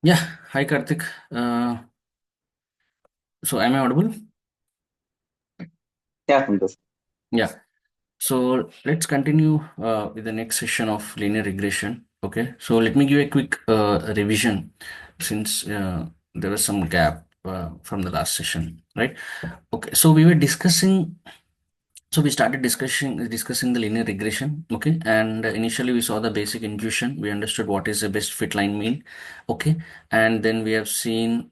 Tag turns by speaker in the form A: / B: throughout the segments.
A: Yeah, hi Karthik. Uh, so am I audible?
B: Yeah, Santosh.
A: Yeah. So let's continue with the next session of linear regression. Okay. So let me give a quick revision since there was some gap from the last session, right? Okay. So we were discussing. So we started discussing the linear regression, okay, and initially we saw the basic intuition. We understood what is the best fit line mean, okay, and then we have seen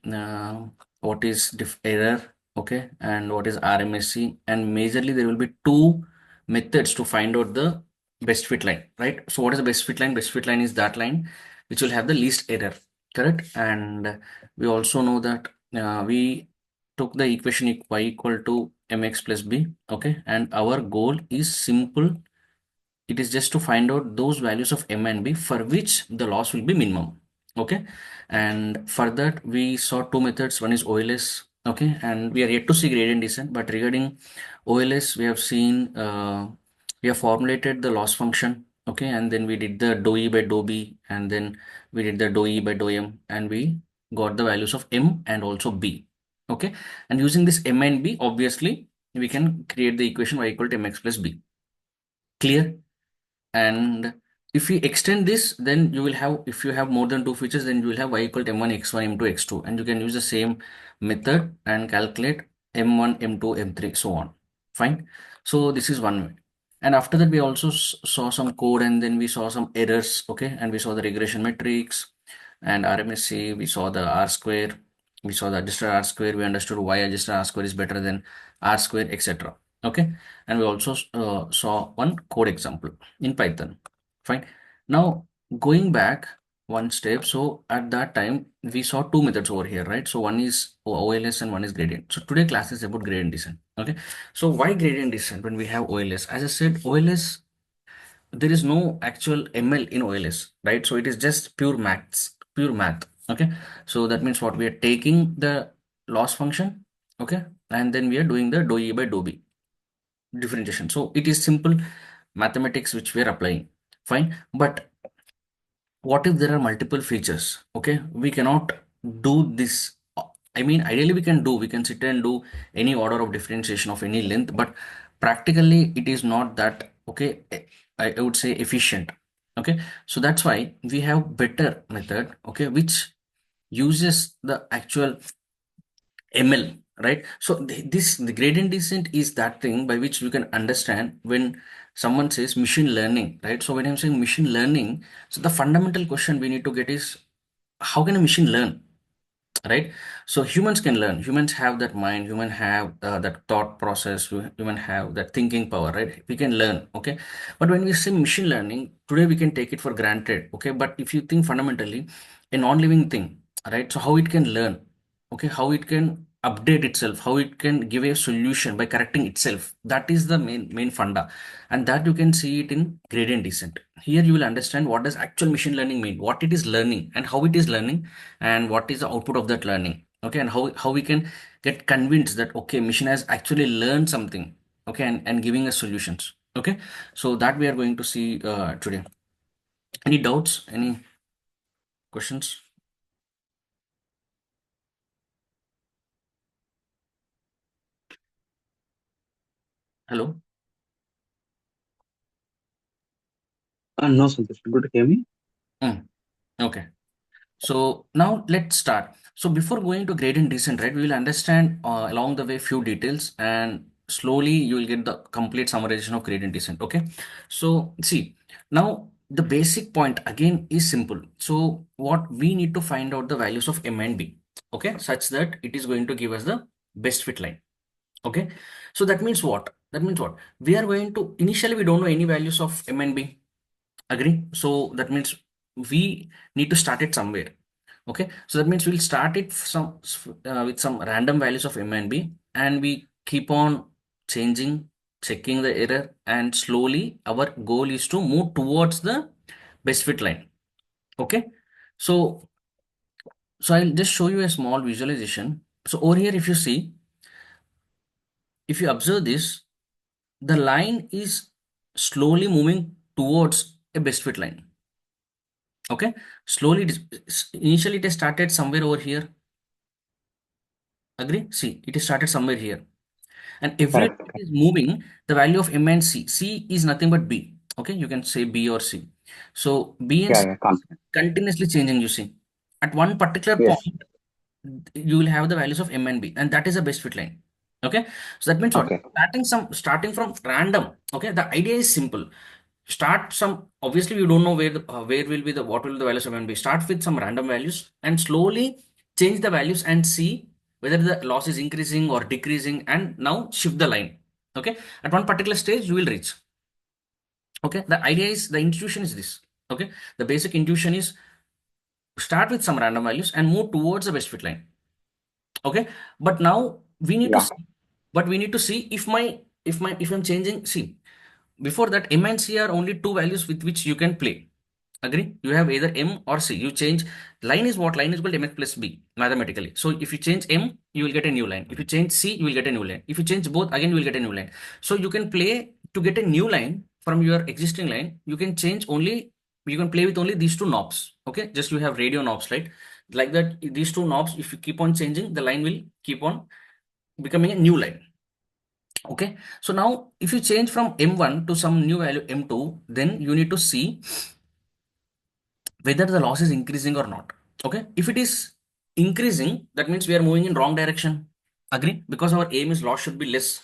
A: what is error, okay, and what is RMSE, and majorly there will be two methods to find out the best fit line, right? So what is the best fit line? Best fit line is that line which will have the least error, correct? And we also know that we took the equation y equal to mx plus b, okay, and our goal is simple. It is just to find out those values of m and b for which the loss will be minimum, okay. And for that we saw two methods. One is OLS, okay, and we are yet to see gradient descent, but regarding OLS we have seen we have formulated the loss function, okay, and then we did the dou e by dou b, and then we did the dou e by dou m, and we got the values of m and also b, okay. And using this m and b, obviously we can create the equation y equal to mx plus b. Clear? And if we extend this, then you will have, if you have more than two features, then you will have y equal to m1 x1 m2 x2, and you can use the same method and calculate m1 m2 m3 so on. Fine. So this is one way. And after that we also saw some code, and then we saw some errors, okay, and we saw the regression metrics and RMSE. We saw the R square, we saw the adjusted R square. We understood why adjusted R square is better than R square, etc. Okay. And we also saw one code example in Python. Fine. Now going back one step, so at that time we saw two methods over here, right? So one is OLS and one is gradient. So today class is about gradient descent. Okay. So why gradient descent when we have OLS? As I said, OLS, there is no actual ML in OLS, right? So it is just pure maths, pure math. Okay. So that means what we are taking the loss function, okay, and then we are doing the dou E by dou B differentiation. So it is simple mathematics which we are applying. Fine. But what if there are multiple features? Okay, we cannot do this. I mean, ideally we can sit and do any order of differentiation of any length, but practically it is not that, okay, I would say efficient. Okay, so that's why we have better method, okay, which uses the actual ML, right? So the gradient descent is that thing by which you can understand when someone says machine learning, right? So when I'm saying machine learning, so the fundamental question we need to get is, how can a machine learn, right? So humans can learn. Humans have that mind. Human have that thought process. Human have that thinking power, right? We can learn, okay. But when we say machine learning today, we can take it for granted, okay. But if you think fundamentally, a non-living thing, right? So how it can learn, okay, how it can update itself, how it can give a solution by correcting itself. That is the main funda, and that you can see it in gradient descent. Here you will understand what does actual machine learning mean, what it is learning, and how it is learning, and what is the output of that learning, okay, and how we can get convinced that okay, machine has actually learned something, okay, and giving us solutions, okay. So that we are going to see today. Any doubts, any questions? Hello.
B: No, Santosh. Able to hear me?
A: Mm, okay. So now let's start. So before going to gradient descent, right, we will understand along the way few details, and slowly you will get the complete summarization of gradient descent. Okay. So see, now the basic point again is simple. So what we need to find out the values of M and B, okay, such that it is going to give us the best fit line. Okay. So that means what? That means what? We are going to, initially we don't know any values of M and B. Agree? So that means we need to start it somewhere. Okay, so that means we'll start it with some random values of m and b, and we keep on changing, checking the error, and slowly our goal is to move towards the best fit line. Okay, so I'll just show you a small visualization. So over here, if you see, if you observe this, the line is slowly moving towards a best fit line. Okay, slowly, initially it started somewhere over here. Agree? See, it is started somewhere here. And every time
B: Correct.
A: it is moving, the value of M and C. C is nothing but B. Okay, you can say B or C. So B and
B: Yeah,
A: C
B: yeah,
A: is
B: constant.
A: continuously changing, you see. At one particular
B: Yes.
A: point, you will have the values of M and B, and that is a best fit line. Okay, so that means what?
B: Okay.
A: Starting from random. Okay, the idea is simple. Start some, obviously you don't know where will be the what will the values of M and B. Start with some random values and slowly change the values and see whether the loss is increasing or decreasing, and now shift the line. Okay, at one particular stage you will reach. Okay, the idea is, the intuition is this. Okay, the basic intuition is start with some random values and move towards the best fit line. Okay, but now we need to
B: Yeah.
A: see, but we need to see if I'm changing. See, before that, M and C are only two values with which you can play. Agree? You have either M or C. You change line is what? Line is equal to mx plus b mathematically. So if you change M, you will get a new line. If you change C, you will get a new line. If you change both, again you will get a new line. So you can play to get a new line from your existing line. You can change only, you can play with only these two knobs. Okay, just you have radio knobs, right? Like that, these two knobs, if you keep on changing, the line will keep on becoming a new line. Okay, so now if you change from M1 to some new value M2, then you need to see whether the loss is increasing or not. Okay, if it is increasing, that means we are moving in wrong direction. Agree? Because our aim is loss should be less,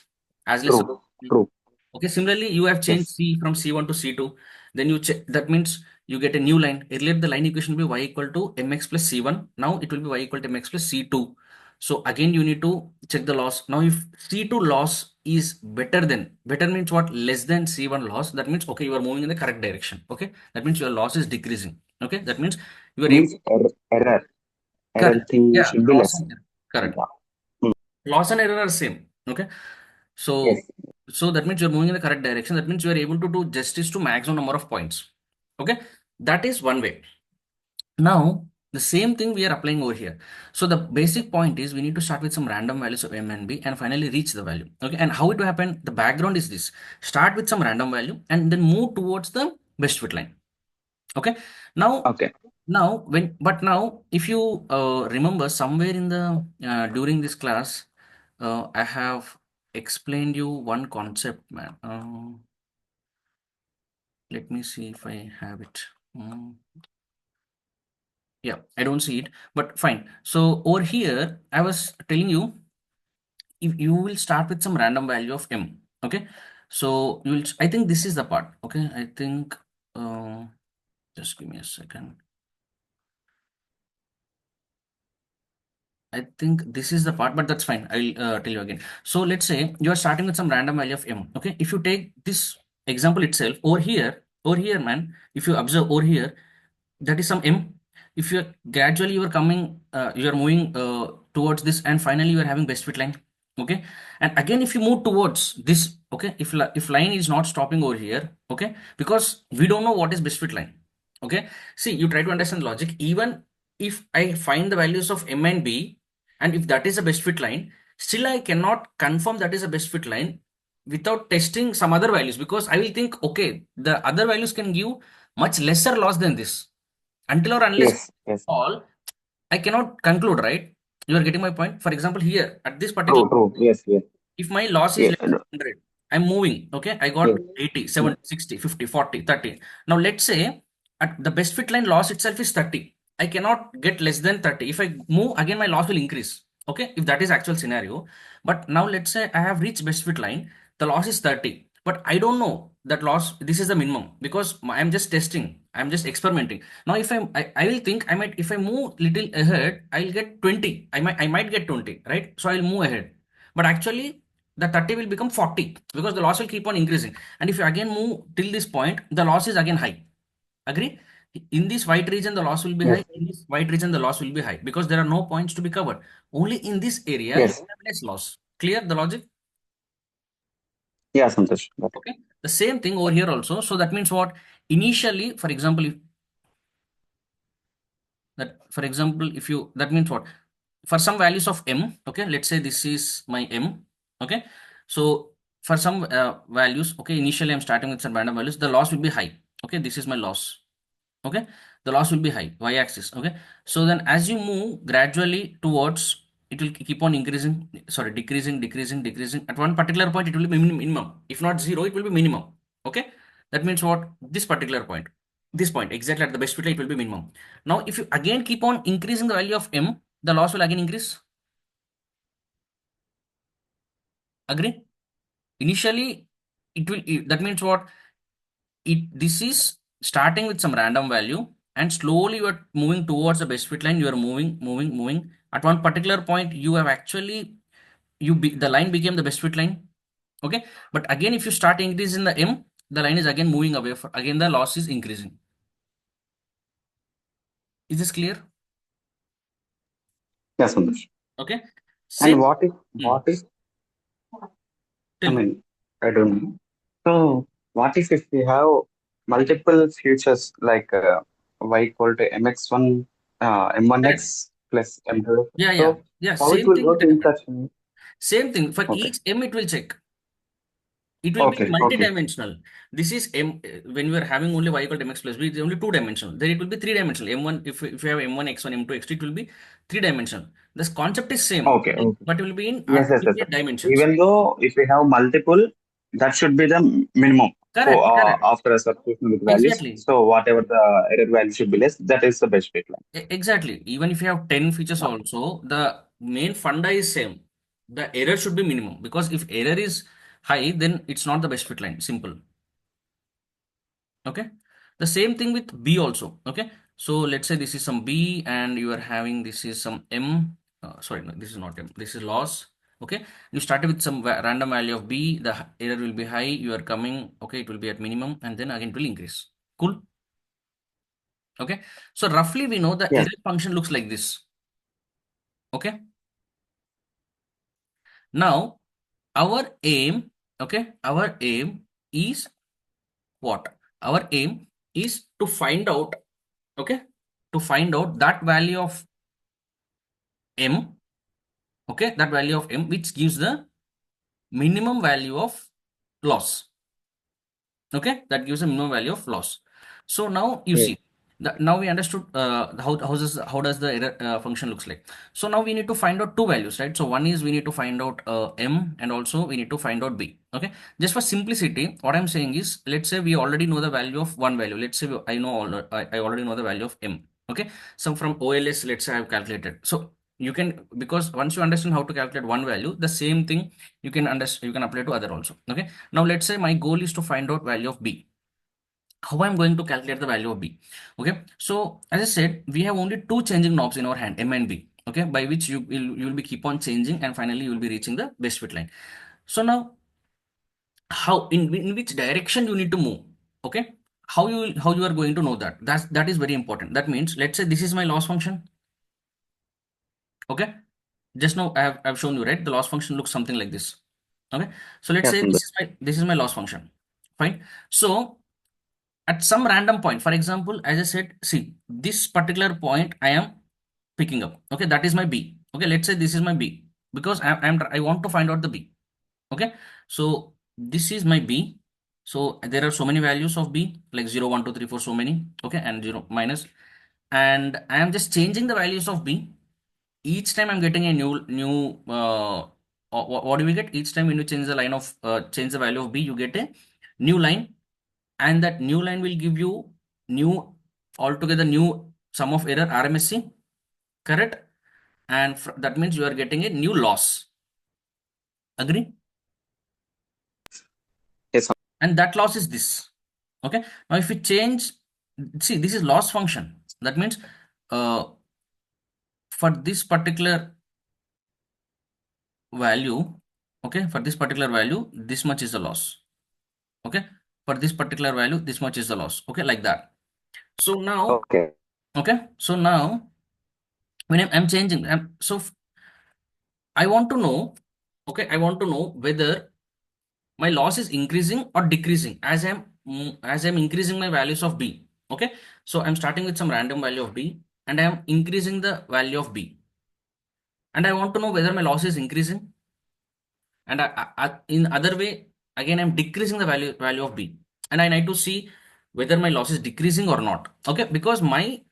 A: as less.
B: True. True.
A: Okay, similarly, you have changed
B: Yes.
A: C from C1 to C2. Then you check, that means you get a new line. Earlier, the line equation will be y equal to mx plus C1. Now it will be y equal to mx plus C2. So again, you need to check the loss. Now, if C2 loss is better means what? Less than C1 loss. That means, okay, you are moving in the correct direction. Okay, that means your loss is decreasing. Okay, that means you are able
B: Means
A: to
B: error
A: correct.
B: thing
A: Yeah,
B: should be
A: loss
B: less.
A: and error. Correct.
B: Yeah. Mm.
A: Loss and error are same. Okay.
B: Yes.
A: So that means you're moving in the correct direction. That means you are able to do justice to maximum number of points. Okay. That is one way. Now, the same thing we are applying over here. So the basic point is we need to start with some random values of M and B and finally reach the value. Okay. And how it will happen? The background is this. Start with some random value and then move towards the best fit line. Okay. Now,
B: Okay.
A: now if you remember somewhere in the during this class, I have explained you one concept, man. Let me see if I have it. Mm, yeah, I don't see it, but fine. So over here, I was telling you, if you will start with some random value of M. Okay, so you will. I think this is the part. Okay, I think. Uh, just give me a second. I think this is the part, but that's fine. I'll tell you again. So let's say you are starting with some random value of M. Okay. If you take this example itself over here, man, if you observe over here, that is some M. If you're gradually you are coming, you are moving towards this, and finally you are having best fit line. Okay. And again, if you move towards this, okay, if line is not stopping over here, okay, because we don't know what is best fit line. Okay. See, you try to understand logic. Even if I find the values of M and B, and if that is a best fit line, still I cannot confirm that is a best fit line without testing some other values, because I will think, okay, the other values can give much lesser loss than this. Until or unless
B: Yes. Yes.
A: all, I cannot conclude, right? You are getting my point. For example, here at this particular,
B: True. True. Yes. Yes.
A: if my loss is
B: Yeah.
A: less than 100, I'm moving. Okay, I
B: Yes.
A: got 80,
B: Mm.
A: 70, 60, 50, 40, 30. Now let's say at the best fit line loss itself is 30. I cannot get less than 30. If I move again, my loss will increase. Okay, if that is actual scenario. But now let's say I have reached best fit line, the loss is 30. But I don't know that loss, this is the minimum, because I'm just testing, I'm just experimenting. Now if I will think I might, if I move little ahead, I'll get 20. I might get 20, right? So I'll move ahead. But actually the 30 will become 40 because the loss will keep on increasing. And if you again move till this point, the loss is again high. Agree? In this white region, the loss will be high.
B: Yes.
A: In this white region, the loss will be high because there are no points to be covered. Only in this area, you
B: Yes.
A: have less loss. Clear the logic?
B: Yeah, Santosh. Got it.
A: Okay. The same thing over here also. So that means what? Initially, for example, if if you, that means what? For some values of M, okay, let's say this is my M, okay. So for some values, okay, initially I'm starting with some random values, the loss will be high. Okay, this is my loss. Okay, the loss will be high, y-axis. Okay, so then as you move gradually towards, it will keep on increasing, sorry, decreasing. At one particular point, it will be minimum. If not zero, it will be minimum. Okay, that means what? This particular point, this point, exactly at the best fit line, it will be minimum. Now, if you again keep on increasing the value of m, the loss will again increase. Agree? Initially, that means what? This is starting with some random value, and slowly you are moving towards the best fit line. You are moving. At one particular point, you have actually the line became the best fit line. Okay, but again, if you start increasing the m, the line is again moving away. Again, the loss is increasing. Is this clear?
B: Yes, Santosh.
A: Okay.
B: And
A: Same.
B: what if I
A: Tell me.
B: mean, I don't know. So what if we have multiple futures like y equal to mx1,
A: Correct.
B: m1x plus m2?
A: Yeah.
B: So
A: Yeah.
B: how it
A: Same
B: will
A: thing
B: work
A: will
B: in
A: happen.
B: such a
A: Same thing for
B: okay.
A: each m. It will check. It will be
B: Okay, okay,
A: multi-dimensional. This is m. When we are having only y equal to mx plus b, it's only two-dimensional. Then it will be three-dimensional. M1, if you have m1 x1 m2 x2, it will be three-dimensional. This concept is same,
B: okay, okay.
A: but it will be in
B: Yes.
A: different dimensions.
B: Even though if we have multiple, that should be the minimum for
A: Correct.
B: after a substitution with values.
A: Exactly.
B: So whatever the error value should be less, that is the best fit line.
A: Exactly. Even if you have 10 features
B: Yeah.
A: also, the main funda is same. The error should be minimum, because if error is high, then it's not the best fit line. Simple. Okay, the same thing with b also. Okay, so let's say this is some b and you are having this is some m. Sorry, no, this is not m, this is loss. Okay, you started with some random value of b, the error will be high, you are coming, okay, it will be at minimum, and then again it will increase. Cool. Okay, so roughly we know the
B: Yes.
A: error function looks like this. Okay, now our aim, okay, our aim is what? Our aim is to find out, okay, to find out that value of m, okay, that value of m which gives the minimum value of loss. Okay, that gives a minimum value of loss. So now you
B: Yes.
A: see that now we understood how does the error function looks like. So now we need to find out two values, right? So one is we need to find out m, and also we need to find out b. Okay, just for simplicity, what I'm saying is, let's say we already know the value of one value. Let's say I already know the value of m. Okay, so from OLS, let's say I've calculated. So you can, because once you understand how to calculate one value, the same thing you can apply to other also. Okay, now let's say my goal is to find out value of b. How I'm going to calculate the value of b? Okay, so as I said, we have only two changing knobs in our hand, m and b. Okay, by which you will be keep on changing, and finally you will be reaching the best fit line. So now, how in which direction you need to move? Okay, how you are going to know that? That is very important. That means, let's say this is my loss function. Okay, just now I've shown you, right? The loss function looks something like this. Okay, so let's
B: Yes,
A: say
B: Santosh.
A: this is my loss function. Fine. So at some random point, for example, as I said, see, this particular point I am picking up. Okay, that is my b. Okay, let's say this is my b, because I want to find out the b. Okay, so this is my b. So there are so many values of b, like 0, 1, 2, 3, 4, so many. Okay, and 0 minus, and I am just changing the values of b. Each time I'm getting a new what do we get? Each time when you change the line of change the value of b, you get a new line, and that new line will give you new, altogether new sum of error, RMSC. Correct? And that means you are getting a new loss. Agree?
B: Yes.
A: And that loss is this. Okay, now if we change, see, this is loss function. That means uh, for this particular value, okay, for this particular value, this much is the loss. Okay, for this particular value, this much is the loss. Okay, like that. So now,
B: Okay.
A: okay, so now when I'm changing, I want to know, okay, I want to know whether my loss is increasing or decreasing as I'm increasing my values of b. Okay, so I'm starting with some random value of b, and I am increasing the value of b, and I want to know whether my loss is increasing, and in other way, again I'm decreasing the value of b, and I need to see whether my loss is decreasing or not. Okay, because my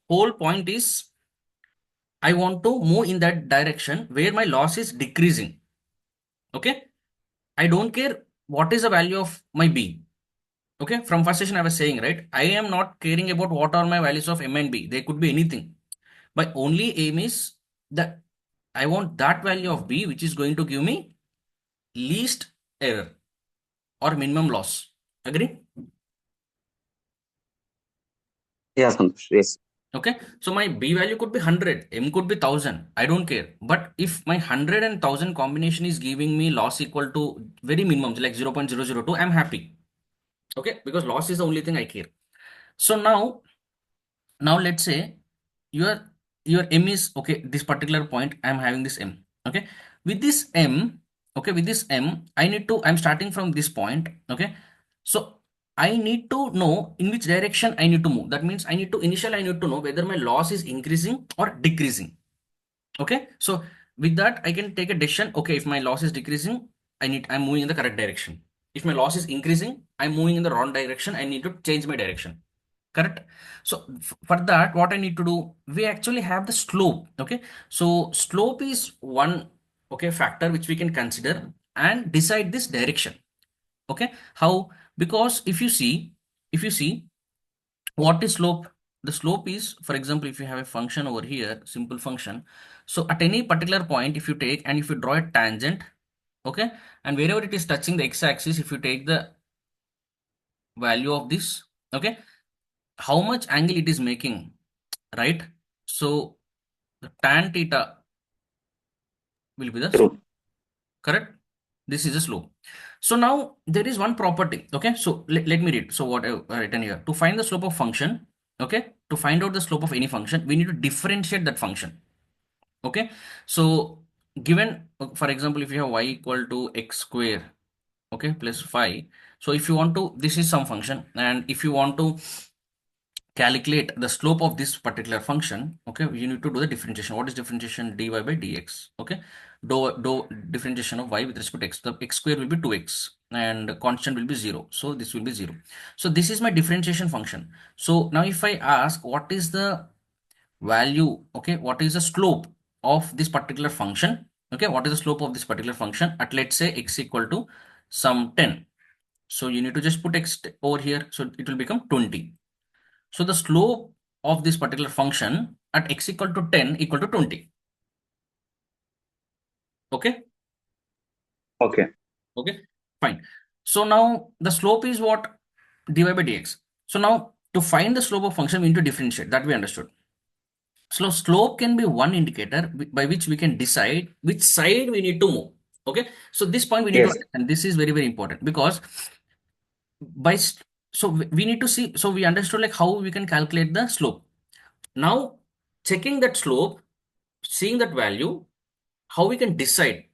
A: whole point is I want to move in that direction where my loss is decreasing. Okay, I don't care what is the value of my B. Okay, from first session I was saying, right, I am not caring about what are my values of M and B. They could be anything. My only aim is that I want that value of B which is going to give me least error or minimum loss. Agree?
B: Yeah, Santosh. Yes.
A: Okay, so my B value could be 100, M could be 1000. I don't care. But if my 100 and 1000 combination is giving me loss equal to very minimum, like 0.002, I'm happy. Okay, because loss is the only thing I care. So now let's say your your M is okay. This particular point I'm having this M. Okay, with this M, okay, with this M, I'm starting from this point. Okay, so I need to know in which direction I need to move. That means I need to know whether my loss is increasing or decreasing. Okay, so with that I can take a decision. Okay, if my loss is decreasing, I'm moving in the correct direction. If my loss is increasing, I'm moving in the wrong direction. I need to change my direction. Correct. So for that, what I need to do, we actually have the slope. Okay, so slope is one, okay, factor which we can consider and decide this direction. Okay, how? Because if you see what is slope, the slope is, for example, if you have a function over here, simple function, so at any particular point if you take and if you draw a tangent, okay, and wherever it is touching the x-axis, if you take the value of this, okay, how much angle it is making, right? So the tan theta will be the slope.
B: True.
A: Correct. This is a slope. So now there is one property. Okay, so let me read. So what I've written here, to find the slope of function, okay, to find out the slope of any function, we need to differentiate that function. Okay, so given, for example, if you have y equal to x square, okay, plus 5. So if you want to, this is some function, and if you want to calculate the slope of this particular function, okay, you need to do the differentiation. What is differentiation? Dy by dx. Okay, do differentiation of y with respect to x, the x square will be 2x and constant will be 0, so this will be 0. So this is my differentiation function. So now if I ask what is the value, okay, what is the slope of this particular function, okay, what is the slope of this particular function at, let's say, x equal to some 10. So you need to just put x over here, so it will become 20. So the slope of this particular function at x equal to 10 equal to 20. Okay.
B: Okay.
A: Okay. Fine. So now the slope is what? Dy by dx. So now to find the slope of function, we need to differentiate. That we understood. So slope can be one indicator by which we can decide which side we need to move. Okay. So this point we need to
B: Yes.
A: understand. This is very, very important because by so we need to see. So we understood like how we can calculate the slope. Now checking that slope, seeing that value, how we can decide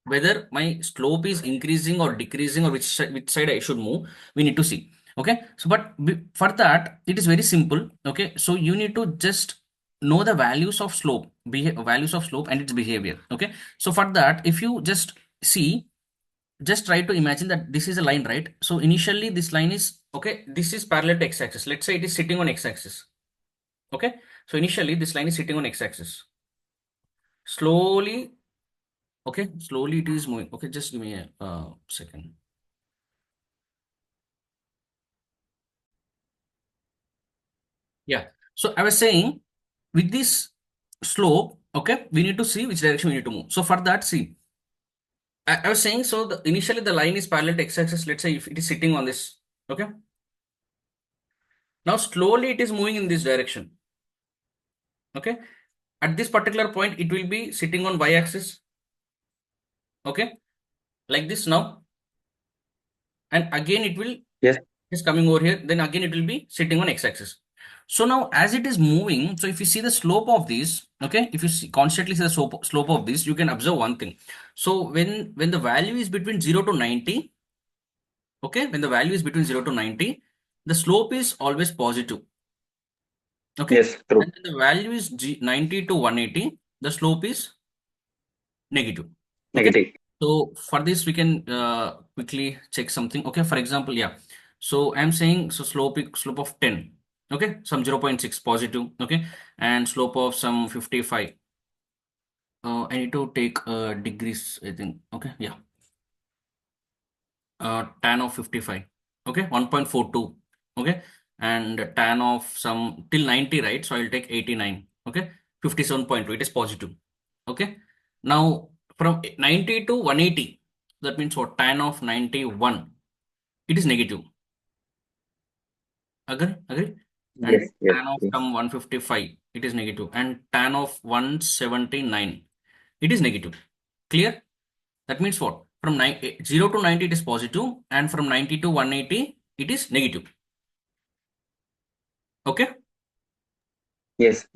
A: whether my slope is increasing or decreasing or which side I should move, we need to see. Okay, so but for that it is very simple. Okay, so you need to just know the values of slope, values of slope and its behavior. Okay, so for that, if you just see, just try to imagine that this is a line, right? So initially this line is, okay, this is parallel to x-axis. Let's say it is sitting on x-axis. Okay, so initially this line is sitting on x-axis. Slowly, okay, slowly it is moving. Okay, just give me a second. Yeah. So I was saying with this slope, okay, we need to see which direction we need to move. So for that, see, I was saying, so initially the line is parallel to x-axis. Let's say if it is sitting on this, okay. Now slowly it is moving in this direction, okay. At this particular point, it will be sitting on y-axis, okay, like this now, and again it will
B: Yes.
A: is coming over here, then again it will be sitting on x-axis. So now as it is moving, so if you see the slope of this, okay, if you constantly see the slope of this, you can observe one thing. So when the value is between 0 to 90, okay, when the value is between 0 to 90, the slope is always positive, okay,
B: Yes. True.
A: and when the value is 90 to 180, the slope is negative. Okay,
B: Negative.
A: so for this we can quickly check something. Okay, for example, yeah, So I'm saying so slope of 10. Okay, some 0.6 positive. Okay, and slope of some 55. I need to take degrees, I think. Okay, yeah. Tan of 55. Okay, 1.42. Okay, and tan of some till 90, right? So I'll take 89. Okay, 57.2. It is positive. Okay, now from 90 to 180, that means what? Tan of 91. It is negative. Agree? Agree? And
B: Yes, yes,
A: tan of
B: yes.
A: some 155, it is negative. And tan of 179, it is negative. Clear? That means what? From 0 to 90 it is positive, and from 90 to 180 it is negative. Okay?
B: Yes.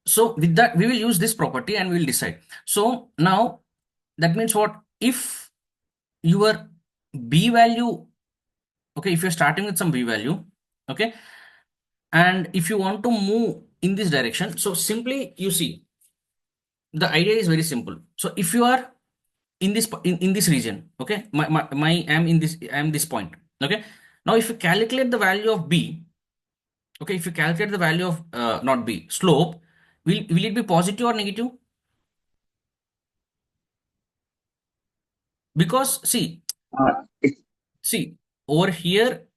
A: So with that, we will use this property and we will decide. So now that means what? If your B value, okay, if you're starting with some B value, okay, and if you want to move in this direction, so simply you see the idea is very simple. So if you are in this in this region, okay, my I'm this point, okay. Now if you calculate the value of B, okay, if you calculate the value of not B slope, will it be positive or negative? Because
B: It's
A: see over here,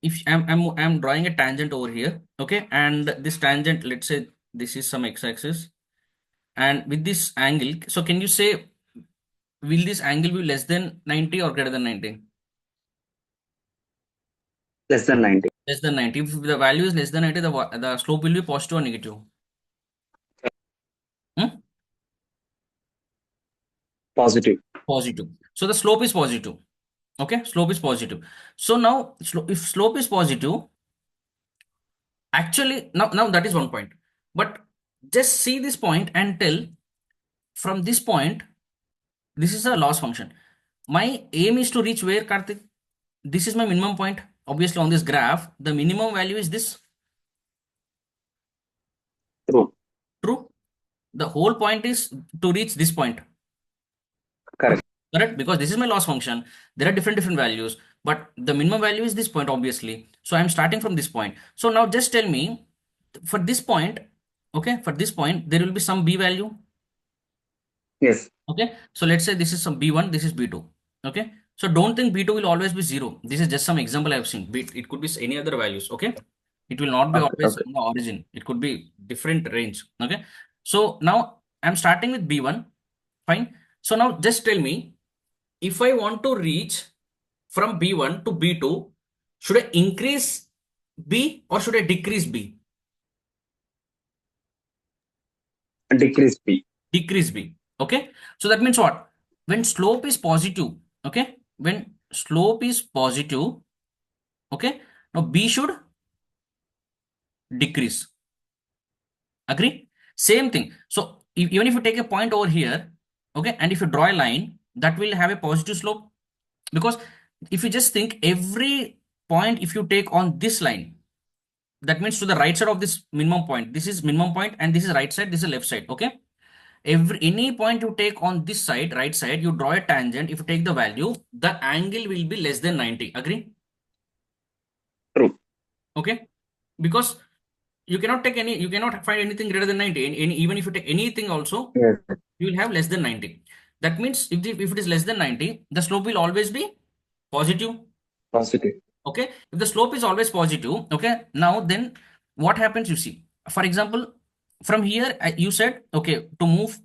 A: if I'm drawing a tangent over here, okay, and this tangent, let's say this is some x-axis, and with this angle, so can you say will this angle be less than 90 or greater than 90?
B: less than 90.
A: Less than 90. If the value is less than 90, the slope will be positive or negative? Hmm?
B: Positive.
A: Positive. So the slope is positive. Okay, slope is positive. So now, if slope is positive, actually, now that is one point. But just see this point and tell from this point, this is a loss function. My aim is to reach where, Karthik? This is my minimum point. Obviously, on this graph, the minimum value is this.
B: True.
A: True. The whole point is to reach this point.
B: Correct.
A: Correct? Because this is my loss function. There are different values, but the minimum value is this point, obviously. So I'm starting from this point. So now just tell me for this point, okay, for this point, there will be some B value.
B: Yes.
A: Okay. So let's say this is some B1, this is B2. Okay. So don't think B2 will always be zero. This is just some example I've seen. It could be any other values. Okay. It will not be
B: Okay.
A: always
B: Okay.
A: in the origin. It could be different range. Okay. So now I'm starting with B1. Fine. So now just tell me, if I want to reach from B1 to B2, should I increase B or should I decrease B?
B: Decrease B.
A: Decrease B. Okay. So that means what? When slope is positive, okay, when slope is positive, okay, now B should decrease. Agree? Same thing. So even if you take a point over here, okay, and if you draw a line, that will have a positive slope. Because if you just think every point, if you take on this line, that means to the right side of this minimum point, this is minimum point and this is right side, this is left side. Okay, any point you take on this side, right side, you draw a tangent. If you take the value, the angle will be less than 90. Agree?
B: True.
A: Okay, because you cannot take any, you cannot find anything greater than 90. Even if you take anything also,
B: Yes.
A: you will have less than 90. That means if it is less than 90, the slope will always be positive.
B: Positive.
A: Okay, if the slope is always positive, okay, now then what happens, you see, for example, from here you said, okay, to move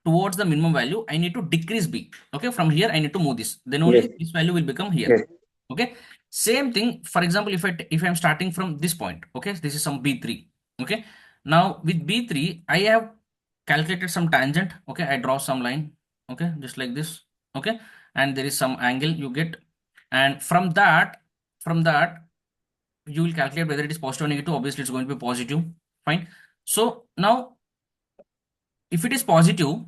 A: towards the minimum value I need to decrease B. Okay, from here I need to move this, then
B: Yes.
A: only this value will become here.
B: Yes.
A: Okay, same thing, for example, if I'm starting from this point, okay, this is some B3. Okay, now with B3 I have calculated some tangent. Okay, I draw some line, okay, just like this. Okay, and there is some angle you get, and from that you will calculate whether it is positive or negative. Obviously it's going to be positive. Fine. So now if it is positive,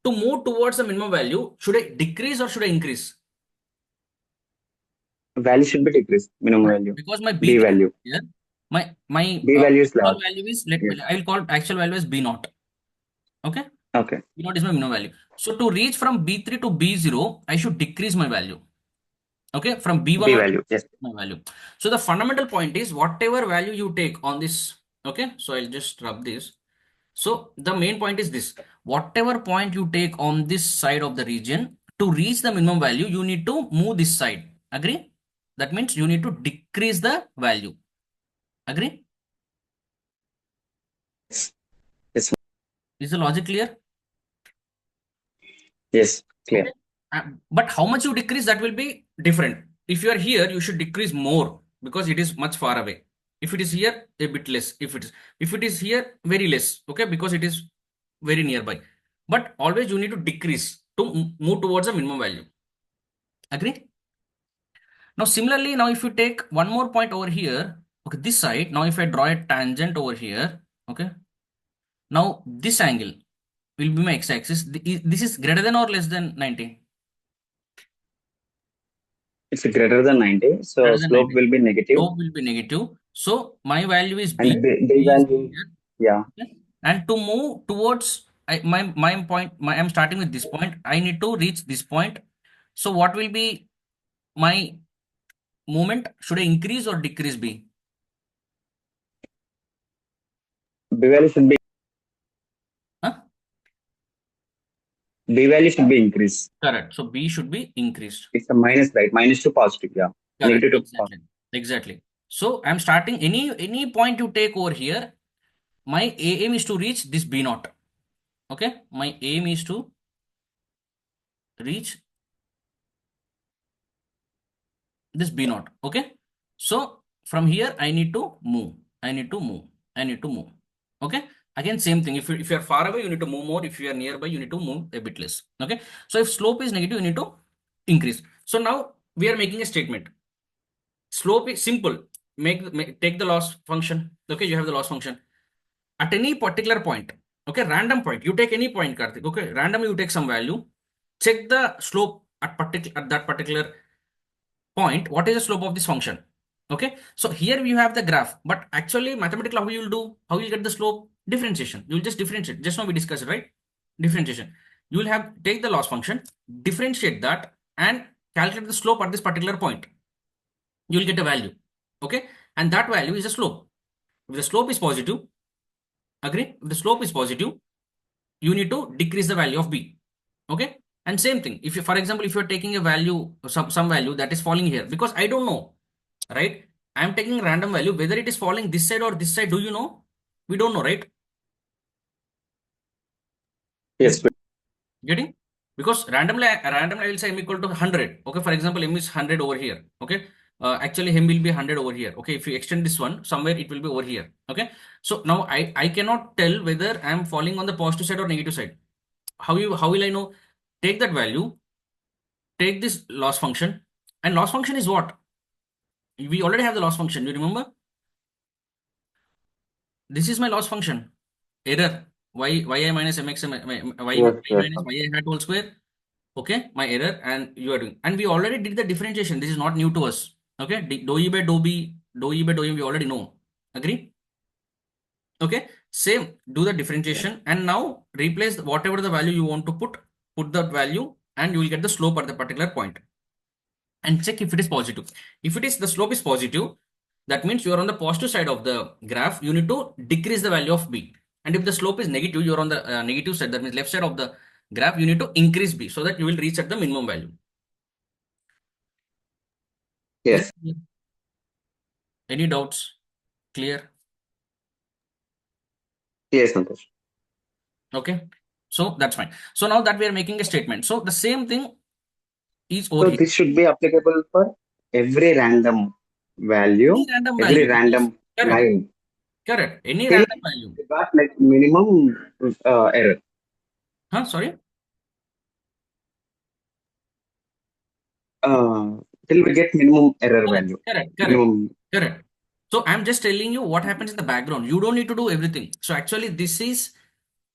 A: to move towards the minimum value, should I decrease or should I increase?
B: Value should be decreased. Minimum
A: Correct.
B: value.
A: Because my
B: B
A: B3
B: value.
A: here, my
B: B value is
A: actual
B: large.
A: value is,
B: Yes.
A: I will call actual value as B naught. Okay,
B: Okay.
A: B naught is my minimum value. So to reach from B3 to B0, I should decrease my value. Okay, from B1
B: B
A: only
B: value. Yes.
A: my value. So the fundamental point is whatever value you take on this. Okay, so I'll just rub this. So the main point is this: whatever point you take on this side of the region to reach the minimum value, you need to move this side. Agree? That means you need to decrease the value. Agree?
B: Yes.
A: Is the logic clear?
B: Yes. Clear.
A: Okay. But how much you decrease, that will be different. If you are here, you should decrease more because it is much far away. If it is here, a bit less. If it is here, very less. Okay, because it is very nearby. But always you need to decrease to move towards a minimum value. Agree? Now similarly, now if you take one more point over here, okay, this side. Now if I draw a tangent over here, okay. Now this angle will be my x-axis. This is greater than or less than 90?
B: It's greater than 90, so
A: Greater than
B: slope
A: 90.
B: will be negative,
A: Slope will be negative. So my value is
B: and
A: B.
B: B
A: B is
B: value,
A: here.
B: yeah,
A: Okay. And to move towards my point, I'm starting with this point. I need to reach this point. So what will be my movement? Should I increase or decrease B?
B: B value should be
A: Huh?
B: B value should be increased.
A: Correct. So B should be increased.
B: It's a minus, right? Minus to positive, yeah.
A: Correct.
B: Negative to positive.
A: Exactly. Exactly. So I'm starting any point you take over here. My aim is to reach this B naught. Okay. My aim is to reach this B naught. Okay. So from here, I need to move. I need to move. I need to move. Okay. Again, same thing. If you're far away, you need to move more. If you are nearby, you need to move a bit less. Okay. So if slope is negative, you need to increase. So now we are making a statement. Slope is simple. Take the loss function. Okay. You have the loss function at any particular point. Okay. Random point. You take any point, Karthik. Okay. Randomly you take some value. Check the slope at that particular point. What is the slope of this function? Okay, so here you have the graph, but actually mathematically how you will do, how you get the slope? Differentiation. You will just differentiate. Just now we discussed, right? Differentiation. You will have take the loss function, differentiate that, and calculate the slope at this particular point. You will get a value. Okay, and that value is a slope. If the slope is positive, agree? If the slope is positive, you need to decrease the value of b. Okay, and same thing. If you, for example, if you're taking a value, some value that is falling here, because I don't know, right? I'm taking random value, whether it is falling this side or this side. Do you know? We don't know, right? Is
B: Yes,
A: getting, because randomly I will say m equal to 100. Okay, for example, m is 100 over here. Okay, actually m will be 100 over here. Okay, if you extend this one somewhere, it will be over here. Okay, so now I cannot tell whether I'm falling on the positive side or negative side. How will I know? Take that value, take this loss function, and loss function is what? We already have the loss function. You remember? This is my loss function. Error yi minus mx
B: yes,
A: y
B: yes.
A: minus y hat whole square. Okay, my error, and you are doing, and we already did the differentiation. This is not new to us. Okay, dou e by dou b, dou e by dou m, we already know. Agree? Okay, same, do the
B: Yes.
A: differentiation, and now replace whatever the value you want to put that value, and you will get the slope at the particular point, and check if it is positive. If it is, the slope is positive, that means you are on the positive side of the graph. You need to decrease the value of b. And if the slope is negative, you are on the negative side, that means left side of the graph. You need to increase b so that you will reach at the minimum value. Is it
B: Yes.
A: clear? Any doubts? Clear?
B: Yes, Santosh.
A: Okay. So that's fine. So now that we are making a statement, so the same thing is over
B: So
A: here.
B: this should be applicable for every random
A: Any
B: value,
A: random
B: every
A: value. Yes.
B: random
A: Correct.
B: line,
A: Correct. Any
B: till
A: random value.
B: we got like minimum error.
A: Huh? Sorry.
B: Till we get minimum error
A: Correct.
B: value.
A: Correct. Correct.
B: Minimum.
A: Correct. So I'm just telling you what happens in the background. You don't need to do everything. So actually, this is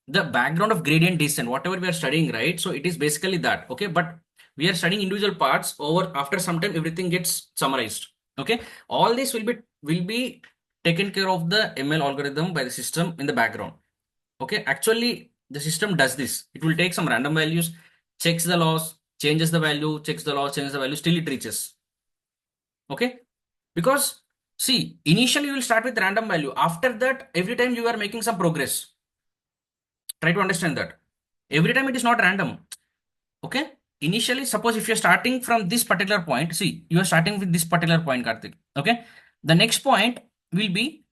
A: the background of gradient descent, whatever we are studying, right? So it is basically that. Okay, but we are studying individual parts. Over after some time, everything gets summarized. Okay, all this will be taken care of the ML algorithm by the system in the background. Okay, actually, the system does this. It will take some random values, checks the loss, changes the value, checks the loss, changes the value, still it reaches. Okay, because see, initially you will start with random value. After that, every time you are making some progress. Try to understand that every time it is not random. Okay, initially suppose if you're starting from this particular point, see, you are starting with this particular point, Karthik. Okay, the next point will be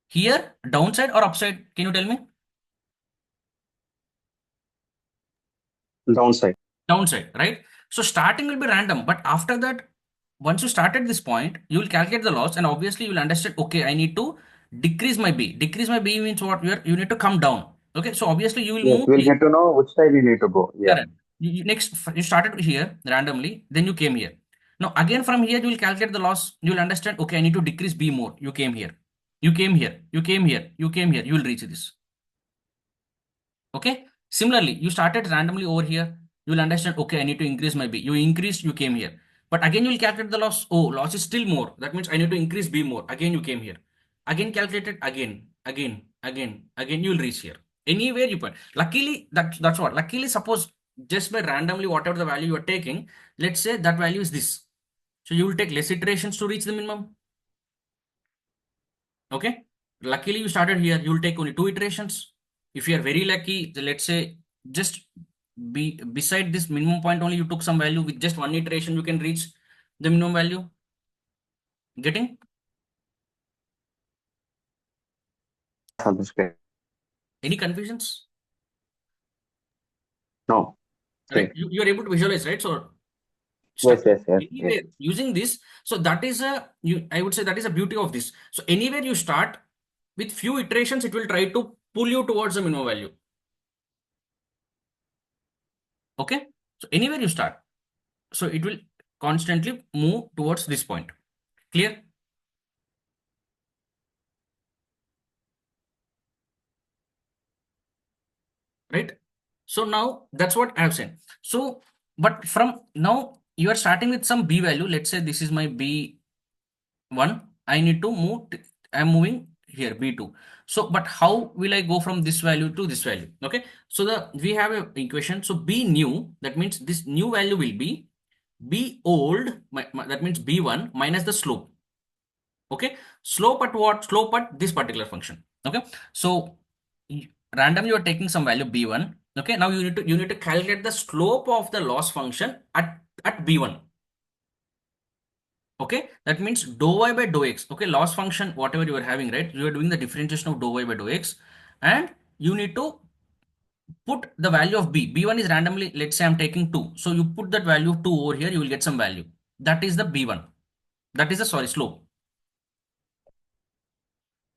A: here, downside or upside, can you tell me?
B: Downside.
A: Downside, right? So starting will be random, but after that, once you start at this point, you will calculate the loss, and obviously you will understand, okay, I need to decrease my B. Decrease my B means what? You need to come down. Okay, so obviously you will
B: Yes,
A: move
B: we'll
A: here.
B: get to know which side we need to go. Yeah.
A: Correct. Next, you started here randomly, then you came here. Now again from here you will calculate the loss. You will understand, okay, I need to decrease B more. You came here. You came here. You came here. You came here. You will reach this. Okay. Similarly, you started randomly over here. You will understand, okay, I need to increase my B. You increased, you came here. But again, you will calculate the loss. Oh, loss is still more. That means I need to increase B more. Again, you came here. Again, calculate it again. You will reach here. Anywhere you point. Luckily, that's what. Luckily, suppose just by randomly, whatever the value you are taking, let's say that value is this. So you will take less iterations to reach the minimum. Okay. Luckily, you started here. You will take only 2 iterations. If you are very lucky, let's say just be beside this minimum point only, you took some value with just 1 iteration, you can reach the minimum value. Getting
B: That's great.
A: any confusions?
B: No.
A: Right?
B: Same.
A: You are able to visualize, right? So
B: Yes, yes, yes, yes.
A: anywhere using this, so that is I would say that is a beauty of this. So anywhere you start with few iterations, it will try to pull you towards the minimum value. Okay. So anywhere you start, so it will constantly move towards this point. Clear? Right? So now that's what I've said. So, but from now you are starting with some B value. Let's say this is my B1. I need to move. I'm moving here B2. So, but how will I go from this value to this value? Okay. So we have a equation. So B new, that means this new value will be B old. That means B1 minus the slope. Okay, slope at what? Slope at this particular function. Okay, so randomly you are taking some value b1. Okay, now you need to calculate the slope of the loss function at b1. Okay, that means dou y by dou x. Okay, loss function whatever you are having, right? You are doing the differentiation of dou y by dou x, and you need to put the value of b. B1 is randomly, let's say I'm taking 2. So you put that value of 2 over here, you will get some value. That is the b1. That is the, sorry, slope.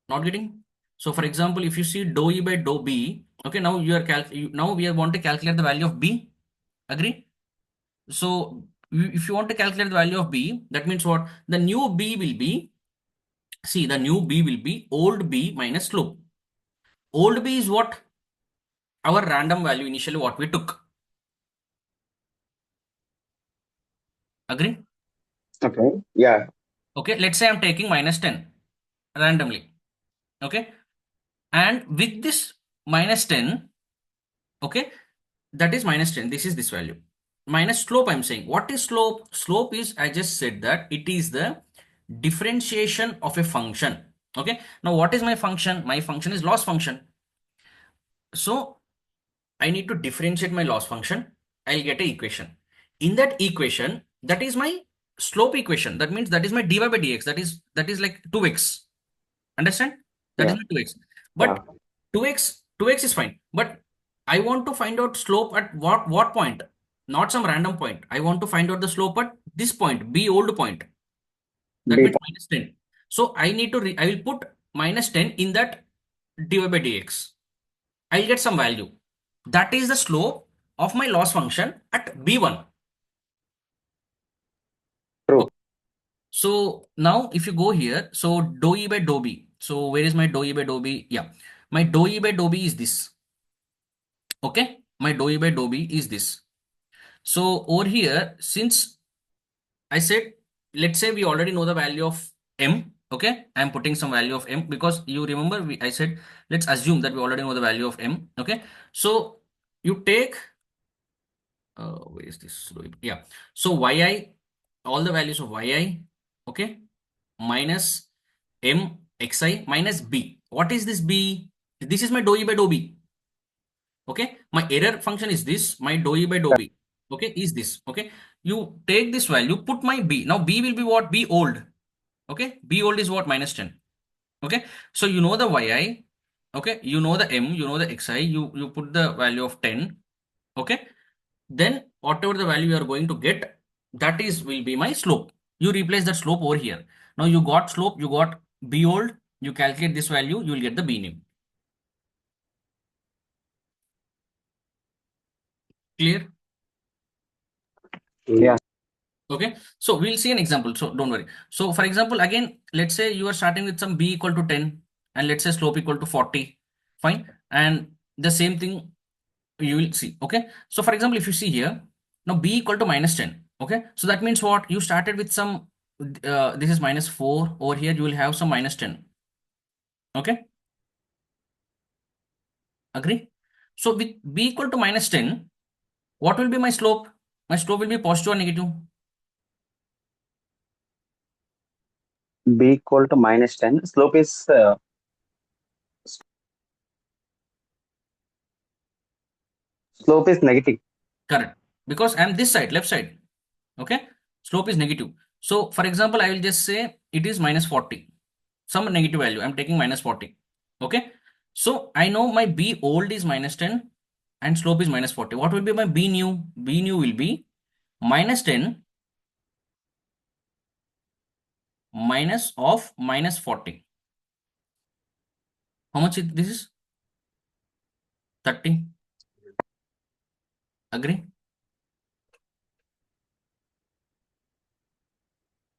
A: Not getting? So for example, if you see dou E by dou B, okay, now now we want to calculate the value of B. Agree? So if you want to calculate the value of B, that means what? The new B will be, see, the new B will be old B minus slope. Old B is what? Our random value initially what we took. Agree?
B: Okay. Yeah.
A: Okay, let's say I'm taking minus 10 randomly. Okay. And with this minus 10, okay, that is minus 10. This is this value. Minus slope, I'm saying. What is slope? Slope is, I just said that it is the differentiation of a function. Okay. Now, what is my function? My function is loss function. So, I need to differentiate my loss function. I'll get an equation. In that equation, that is my slope equation. That means that is my dy by dx. That is like 2x. Understand? That is
B: Yeah.
A: my 2x.
B: Yeah.
A: But 2x is fine. But I want to find out slope at what point? Not some random point. I want to find out the slope at this point, B old point. That
B: B
A: means minus 10. So I will put minus 10 in that dy by dx. I'll get some value. That is the slope of my loss function at B1.
B: true.
A: Okay. So now if you go here, so dou E by dou B. So where is my dou E by dou B? Yeah. My dou E by dou B is this. Okay. My dou E by dou B is this. So over here, since I said, let's say we already know the value of M. Okay. I'm putting some value of M because you remember I said, let's assume that we already know the value of M. Okay. So you take, where is this? Yeah. So yi, all the values of yi. okay, minus m xi minus b. What is this b? This is my dou e by dou b. Okay, my error function is this, my dou e by dou b. Okay, is this. Okay, you take this value, put my b. Now b will be what? B old. Okay, b old is what? Minus 10. Okay, so you know the yi. Okay, you know the m, you know the xi. You put the value of 10. Okay, then whatever the value you are going to get, that is will be my slope. You replace that slope over here. Now you got slope, you got b old. You calculate this value, you will get the b new. Clear?
B: Yeah.
A: Okay, so we'll see an example. So don't worry. So for example, again, let's say you are starting with some b equal to 10 and let's say slope equal to 40. Fine. And the same thing you will see. Okay. So for example, if you see here, now b equal to minus 10. Okay. So that means what? You started with some, this is minus 4. Over here, you will have some minus 10. Okay. Agree? So with b equal to minus 10, what will be my slope? My slope will be positive or negative?
B: B equal to minus 10. Slope is negative.
A: Correct. Because I am this side, left side. Okay, slope is negative. So for example, I will just say it is minus 40, some negative value. I'm taking minus 40. Okay, so I know my b old is minus 10 and slope is minus 40. What will be my b new? B new will be minus 10 minus of minus 40. How much this is? 30. Agree?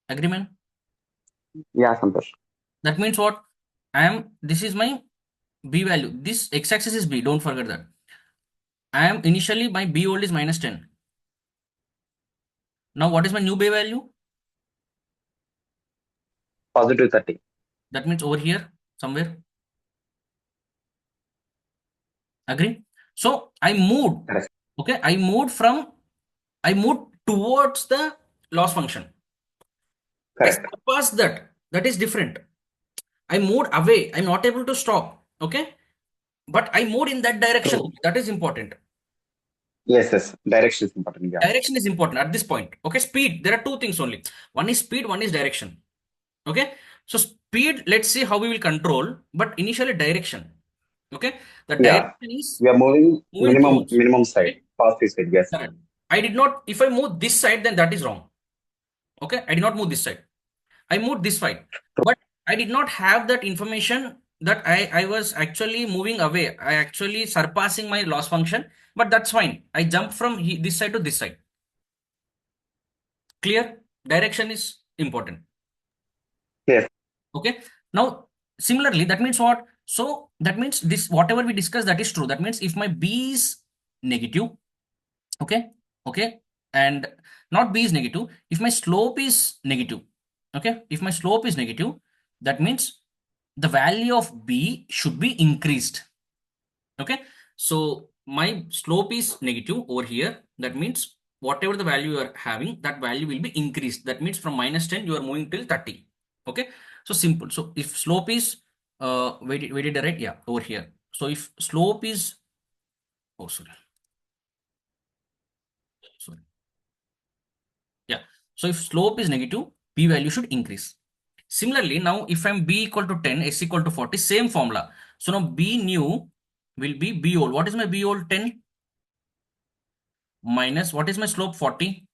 A: Agreement?
B: Yeah, Santosh.
A: That means what? This is my b value. This x-axis is b, don't forget that. I am initially, my b old is minus 10. Now what is my new b value?
B: Positive 30.
A: That means over here somewhere. Agree? So I moved.
B: Correct.
A: Okay, I moved towards the loss function. I
B: Correct.
A: surpassed that. That is different. I moved away. I'm not able to stop. Okay, but I moved in that direction.
B: True.
A: That is important.
B: Yes, yes. Direction is important. Yeah.
A: Direction is important at this point. Okay, speed. There are two things only. One is speed. One is direction. Okay, so speed. Let's see how we will control. But initially direction. Okay, the
B: Yeah.
A: direction is
B: We are moving
A: moving towards.
B: minimum side.
A: Okay.
B: Fast speed. Yes.
A: Correct. I did not, if I move this side, then that is wrong. Okay. I did not move this side. I moved this side. But I did not have that information that I was actually moving away. I actually surpassing my loss function. But that's fine. I jumped from this side to this side. Clear? Direction is important.
B: Yes.
A: Okay. Now, similarly, that means what? So that means this, whatever we discussed, that is true. That means if my B is negative, okay, okay, and not b is negative, if my slope is negative, okay, if my slope is negative, that means the value of b should be increased. Okay, so my slope is negative over here, that means whatever the value you are having, that value will be increased. That means from minus 10 you are moving till 30. Okay, so simple. So if slope is where did I write? Yeah, over here. So if slope is, oh sorry, yeah. So if slope is negative, p value should increase. Similarly, now if I'm b equal to 10, s equal to 40, same formula. So now b new will be b old. What is my b old? 10 minus what is my slope? 40.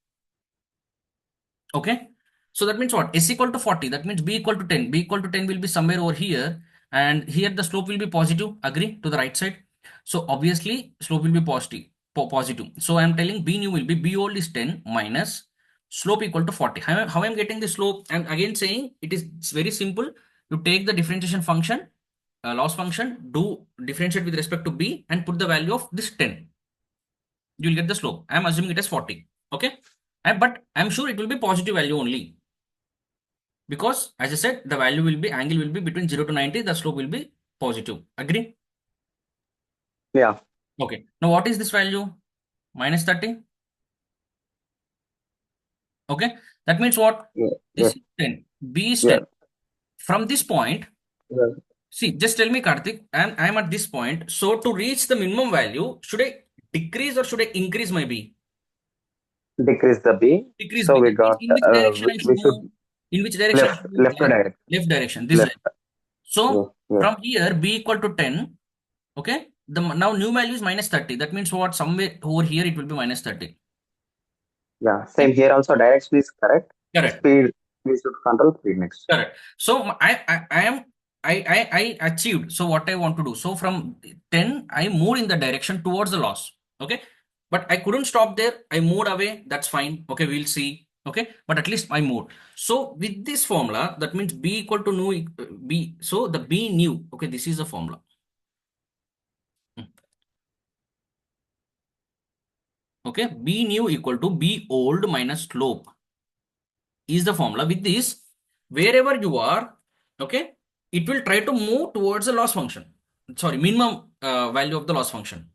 A: Okay. So that means what? S equal to 40. That means b equal to 10. B equal to 10 will be somewhere over here. And here the slope will be positive. Agree to the right side. So obviously slope will be positive. Positive. So I'm telling b new will be b old is 10 minus slope equal to 40. How I'm getting the slope? I'm again saying it's very simple. You take the differentiation function, loss function, do differentiate with respect to b and put the value of this 10. You'll get the slope. I'm assuming it as 40. Okay. But I'm sure it will be positive value only. Because as I said, the value will be, angle will be between 0 to 90, the slope will be positive. Agree?
B: Yeah.
A: Okay. Now what is this value? Minus 30? Okay, that means what?
B: Yeah.
A: This
B: Yes.
A: is 10, B is 10.
B: Yeah.
A: From this point,
B: Yeah.
A: see, just tell me, Karthik, I'm at this point. So to reach the minimum value, should I decrease or should I increase my B?
B: Decrease the B.
A: Decrease
B: So
A: B.
B: we
A: That means
B: got
A: in which direction I should
B: we should
A: move? In which direction I
B: left
A: should move?
B: left direction.
A: Left direction, this
B: Left.
A: direction. So
B: Yes. Yes.
A: from here, B equal to 10. Okay. Now new value is minus 30. That means what? Somewhere over here it will be minus 30.
B: Yeah.
A: Okay.
B: Same here also. Direction is correct.
A: Correct.
B: Speed. We should control speed next.
A: Correct. So I am I achieved. So what I want to do. So from 10, I moved in the direction towards the loss. Okay. But I couldn't stop there. I moved away. That's fine. Okay, we'll see. Okay. But at least I moved. So with this formula, that means B equal to new B. So the B new. Okay, this is the formula. Hmm. Okay. B new equal to B old minus slope is the formula. With this, wherever you are, okay, it will try to move towards the loss function. Sorry, minimum value of the loss function.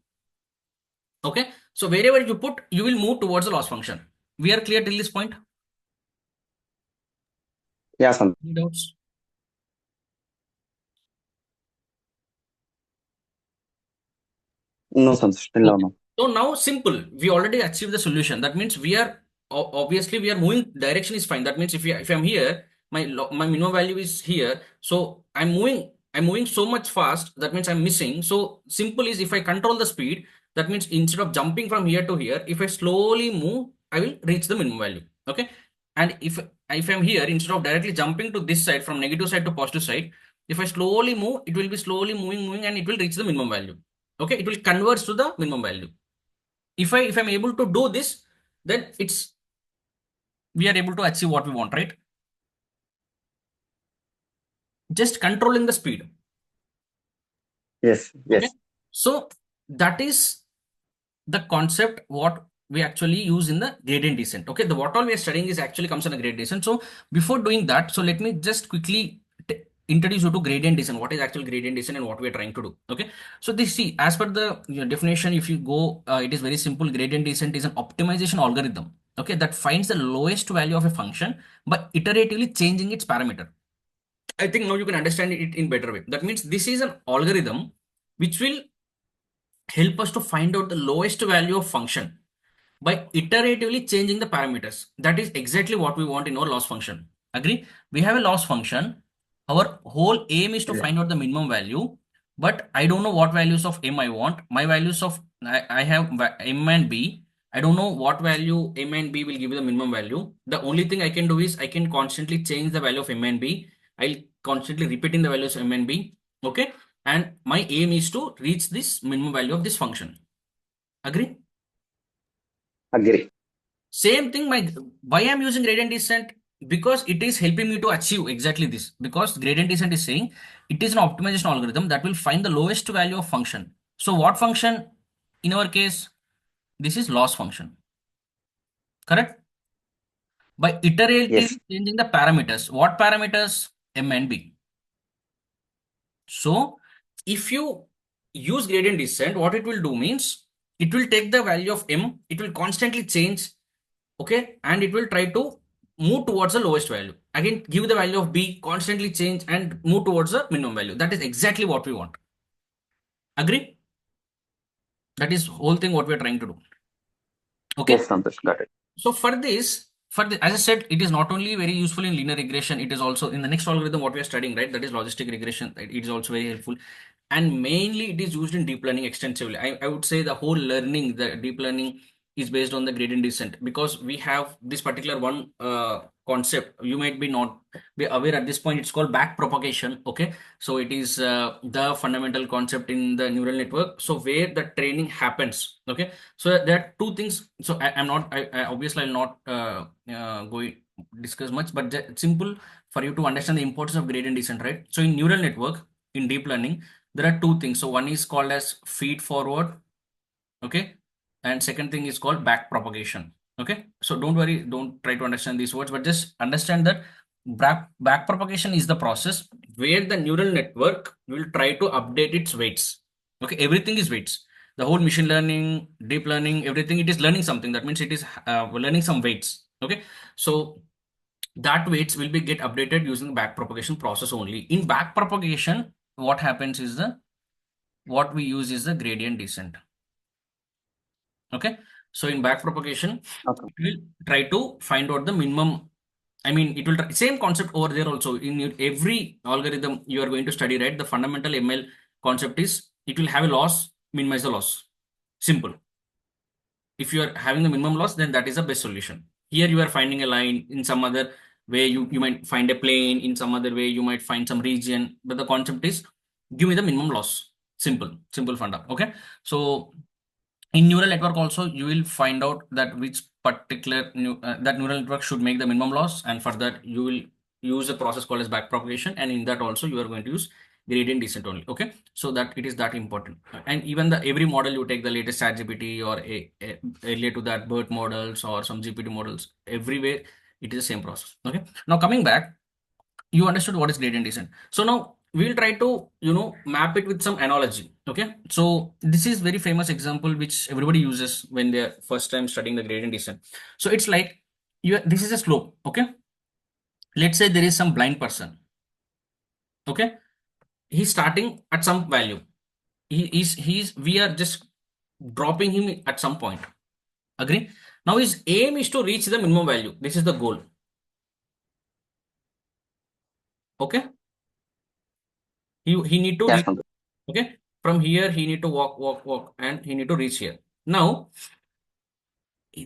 A: Okay, so wherever you put, you will move towards the loss function. We are clear till this point?
B: Yeah. Some.
A: Any doubts?
B: No. Some. Still no.
A: Okay.
B: No.
A: So now simple. We already achieved the solution. That means we are obviously we are moving direction is fine. That means if I'm here, my minimum value is here. So I'm moving so much fast. That means I'm missing. So simple is if I control the speed, that means instead of jumping from here to here, if I slowly move, I will reach the minimum value. Okay. And if I'm here, instead of directly jumping to this side from negative side to positive side, if I slowly move, it will be slowly moving, and it will reach the minimum value. Okay, it will converge to the minimum value. If I'm able to do this, then it's we are able to achieve what we want, right? Just controlling the speed.
B: Yes.
A: Okay,
B: Yes.
A: so that is the concept what we actually use in the gradient descent. Okay, the what all we are studying is actually comes in a gradient descent. So before doing that, so let me just quickly introduce you to gradient descent. What is actual gradient descent and what we are trying to do? Okay, so this, see, as per the definition, if you go, it is very simple. Gradient descent is an optimization algorithm. Okay, that finds the lowest value of a function by iteratively changing its parameter. I think now you can understand it in better way. That means this is an algorithm which will help us to find out the lowest value of function by iteratively changing the parameters. That is exactly what we want in our loss function. Agree? We have a loss function. Our whole aim is to
B: Yes.
A: find out the minimum value, but I don't know what values of m I want. My values of I have m and b. I don't know what value m and b will give you the minimum value. The only thing I can do is I can constantly change the value of m and b. I'll constantly repeating the values of m and b. Okay. And my aim is to reach this minimum value of this function. Agree?
B: Agree.
A: Same thing, my why I'm using gradient descent, because it is helping me to achieve exactly this. Because gradient descent is saying it is an optimization algorithm that will find the lowest value of function. So what function? In our case, this is loss function. Correct? By
B: Yes.
A: iteratively changing the parameters. What parameters? M and B. So if you use gradient descent, what it will do means it will take the value of M, it will constantly change. Okay, and it will try to move towards the lowest value. Again, give the value of b, constantly change and move towards the minimum value. That is exactly what we want. Agree? That is whole thing what we are trying to do. Okay,
B: Yes. Santosh. Got it.
A: so as I said, it is not only very useful in linear regression, it is also in the next algorithm what we are studying, right? That is logistic regression. It is also very helpful. And mainly it is used in deep learning extensively. I would say the whole learning, the deep learning is based on the gradient descent, because we have this particular one concept. You might be not be aware at this point. It's called back propagation. Okay, so it is the fundamental concept in the neural network. So where the training happens. Okay, so there are two things. So I'm not. I obviously I'll not go discuss much, but it's simple for you to understand the importance of gradient descent, right? So in neural network, in deep learning, there are two things. So one is called as feed forward, okay, and second thing is called back propagation. Okay, so don't worry, don't try to understand these words, but just understand that back propagation is the process where the neural network will try to update its weights. Okay, everything is weights. The whole machine learning, deep learning, everything, it is learning something. That means it is learning some weights. Okay, so that weights will be get updated using back propagation process only. In back propagation, what happens is the what we use is the gradient descent. Okay, so in back propagation,
B: Okay.
A: it will try to find out the minimum. I mean, it will try, same concept over there also. In every algorithm you are going to study, right? The fundamental ML concept is it will have a loss, minimize the loss. Simple. If you are having the minimum loss, then that is the best solution. Here you are finding a line, in some other way you might find a plane, in some other way you might find some region, but the concept is give me the minimum loss. Simple funda. Okay, so in neural network also you will find out that which particular that neural network should make the minimum loss, and for that you will use a process called as backpropagation, and in that also you are going to use gradient descent only. Okay, so that it is that important. And even the every model you take, the latest ChatGPT or earlier to that BERT models or some GPT models, everywhere it is the same process. Okay, now coming back, you understood what is gradient descent. So now we'll try to map it with some analogy. Okay, so this is very famous example which everybody uses when they're first time studying the gradient descent. So it's like this is a slope. Okay, let's say there is some blind person. Okay, he's starting at some value. He's we are just dropping him at some point. Agree? Now his aim is to reach the minimum value. This is the goal. Okay, he need to
B: Yes,
A: reach.
B: Pankaj.
A: Okay, from here he need to walk, and he need to reach here. Now,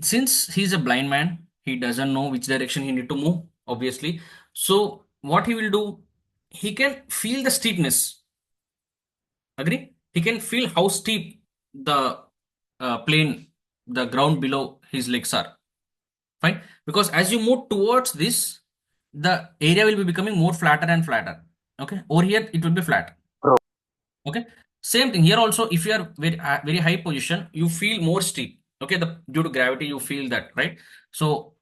A: since he's a blind man, he doesn't know which direction he need to move, obviously. So what he will do, he can feel the steepness. Agree? He can feel how steep the plane, the ground below his legs are. Fine, because as you move towards this, the area will be becoming more flatter and flatter. Okay, over here it will be flat.
B: True.
A: Okay, same thing here also. If you are very high position, you feel more steep. Okay, the due to gravity you feel that, right? So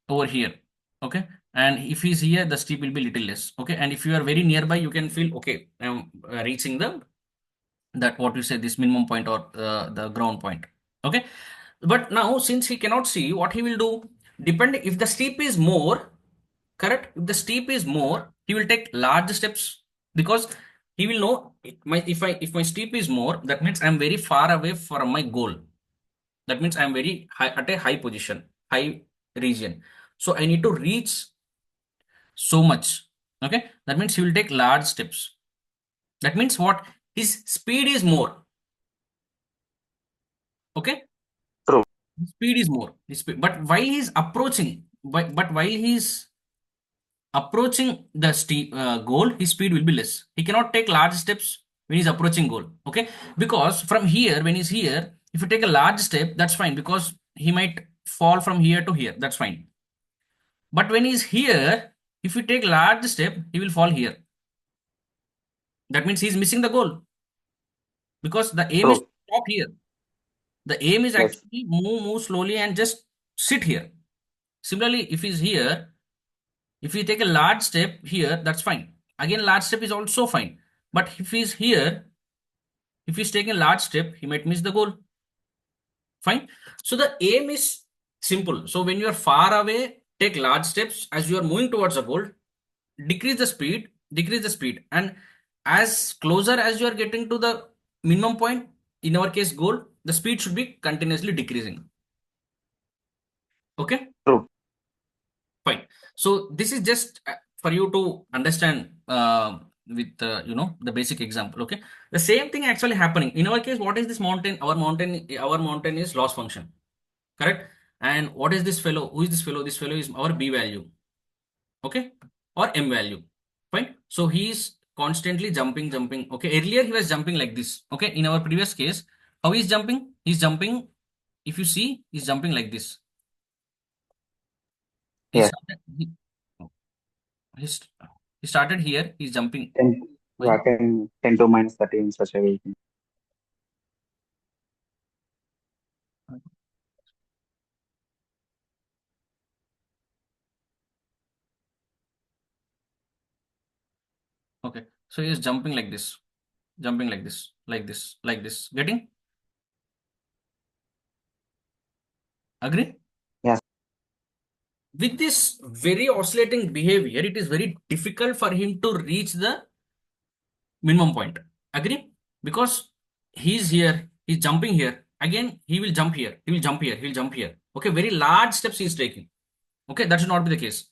A: over here, okay, and if he's here, the steep will be little less. Okay, and if you are very nearby, you can feel okay. I'm reaching the that what you say, this minimum point or the ground point. Okay, but now since he cannot see, what he will do, depend if the steep is more. Correct, if the steep is more, he will take large steps, because he will know if my steep is more, that means I'm very far away from my goal. That means I'm very high at a high position, high region, so I need to reach so much. Okay, that means he will take large steps. That means what, his speed is more. Okay,
B: True.
A: his speed is more, but while he's approaching, but while he's approaching the steep goal, his speed will be less. He cannot take large steps when he's approaching goal. Okay, because from here, when he's here, if you take a large step, that's fine, because he might fall from here to here. That's fine. But when he's here, if you take large step, he will fall here. That means he's missing the goal, because the aim is to
B: True.
A: stop here. The aim is
B: Yes.
A: actually move slowly and just sit here. Similarly, if he's here, if we take a large step here, that's fine. Again, large step is also fine. But if he's here, if he's taking a large step, he might miss the goal. Fine. So the aim is simple. So when you are far away, take large steps. As you are moving towards the goal, decrease the speed. And as closer as you are getting to the minimum point, in our case goal, the speed should be continuously decreasing. Okay.
B: True.
A: Fine. So this is just for you to understand with the basic example. Okay. The same thing actually happening in our case. What is this mountain? Our mountain is loss function. Correct. And what is this fellow? Who is this fellow? This fellow is our b value. Okay. Or m value. Fine. So he is constantly jumping. Okay. Earlier he was jumping like this. Okay. In our previous case, how he is jumping? He's jumping. If you see, he's jumping like this. He
B: Yes.
A: started. He's, he started here. He's jumping.
B: 10, yeah,
A: Fine.
B: 10 to minus 30 in such a way.
A: Okay. So he's jumping like this, jumping like this, like this, like this. Getting? Agree?
B: Yes.
A: with this very oscillating behavior, it is very difficult for him to reach the minimum point. Agree? Because he's here, he's jumping here. Again, he will jump here, he will jump here, he'll jump here. Okay, very large steps he's taking. Okay, that should not be the case.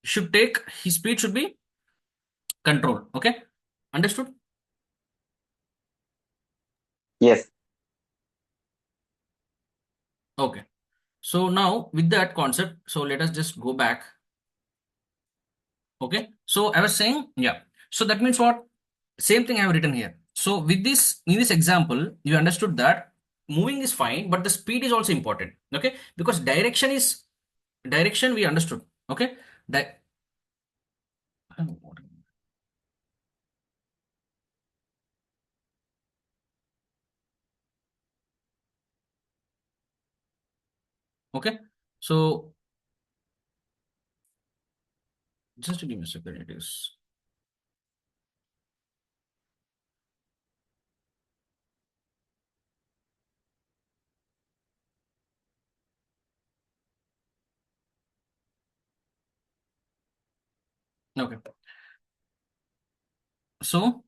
A: Should take his speed should be controlled. Okay, understood?
B: Yes.
A: Okay. So now with that concept, so let us just go back. Okay. So I was saying, yeah. So that means what? Same thing I have written here. So with this, in this example, you understood that moving is fine, but the speed is also important. Okay. Because direction we understood. Okay. That okay. So just give me a second. It is okay. So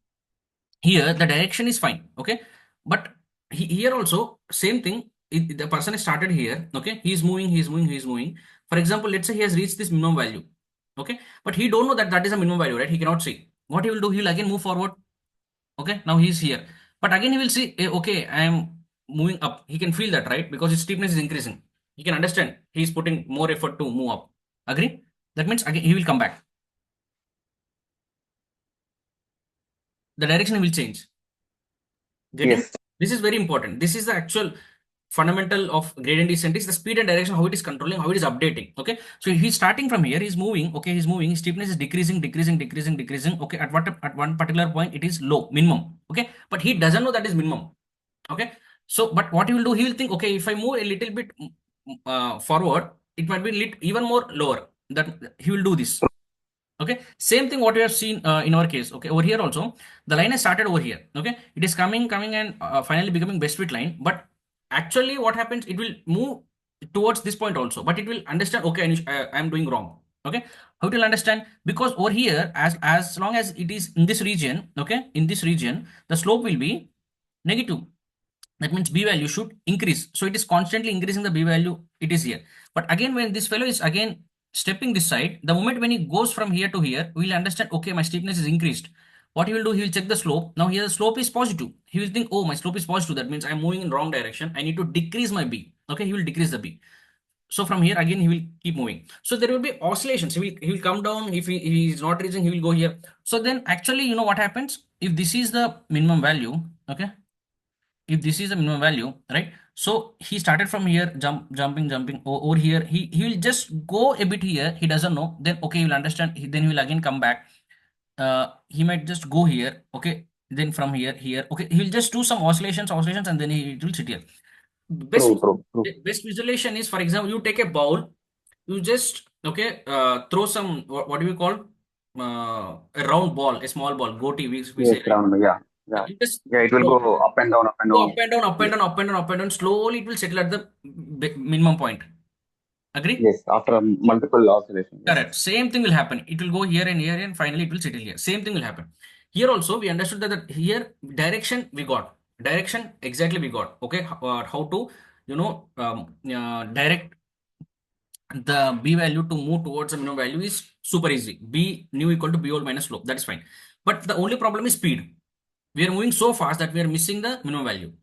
A: here the direction is fine. Okay. But here also same thing. The person is started here. Okay. He is moving, he is moving, he is moving. For example, let's say he has reached this minimum value. Okay. But he don't know that that is a minimum value, right? He cannot see. What he will do, he will again move forward. Okay. Now he is here. But again he will see, okay, I am moving up. He can feel that, right? Because his steepness is increasing. He can understand. He is putting more effort to move up. Agree? That means again he will come back. The direction will change. Getting?
B: Yes.
A: This is very important. This is the actual fundamental of gradient descent is the speed and direction, how it is controlling, how it is updating. Okay. So he's starting from here, he's moving. Okay, he's moving. His steepness is decreasing, decreasing, decreasing, decreasing. Okay, at one particular point, it is low, minimum. Okay, but he doesn't know that is minimum. Okay. So, but what he will do, he will think, okay, if I move a little bit forward, it might be even more lower. That he will do this. Okay, same thing what we have seen in our case. Okay, over here also the line has started over here. Okay, it is coming and finally becoming best fit line, but actually what happens, it will move towards this point also, but it will understand, okay, Anish, I am doing wrong. Okay, how it will understand, because over here as long as it is in this region, okay, in this region the slope will be negative. That means b value should increase, so it is constantly increasing the b value, it is here. But again when this fellow is again stepping this side, the moment when he goes from here to here, we will understand, okay, my steepness is increased. What he will do, he will check the slope. Now here the slope is positive, he will think, oh, my slope is positive, that means I'm moving in wrong direction, I need to decrease my b. Okay, he will decrease the b. So from here again he will keep moving, so there will be oscillations. He will come down. If he is not reaching, he will go here. So then actually, you know what happens, if this is the minimum value. Okay, if this is the minimum value, right? So he started from here, jumping over here. He will just go a bit here. He doesn't know. Then okay, he will understand. Then he will again come back. He might just go here. Okay. Then from here. Okay. He will just do some oscillations, and then he will sit here. Best
B: True, true, true.
A: best visualization is, for example, you take a bowl. You just okay. Throw some what do we call a round ball, a small ball, goatee. We
B: Yes,
A: say, right?
B: Ram. Yeah, yeah.
A: You just
B: Yeah, it will
A: throw.
B: go up and down, up and
A: Go
B: down.
A: up and down, up and
B: Yes,
A: down, up and down, up and down, up and down. Slowly, it will settle at the minimum point. Agree?
B: yes. After multiple oscillation. Yes.
A: Correct. Same thing will happen. It will go here and here, and finally, it will settle here. Same thing will happen. Here also, we understood that here direction we got. Direction exactly we got. Okay, how to direct the b value to move towards the minimum value is super easy. B new equal to b old minus slope. That is fine. But the only problem is speed. We are moving so fast that we are missing the minimum value.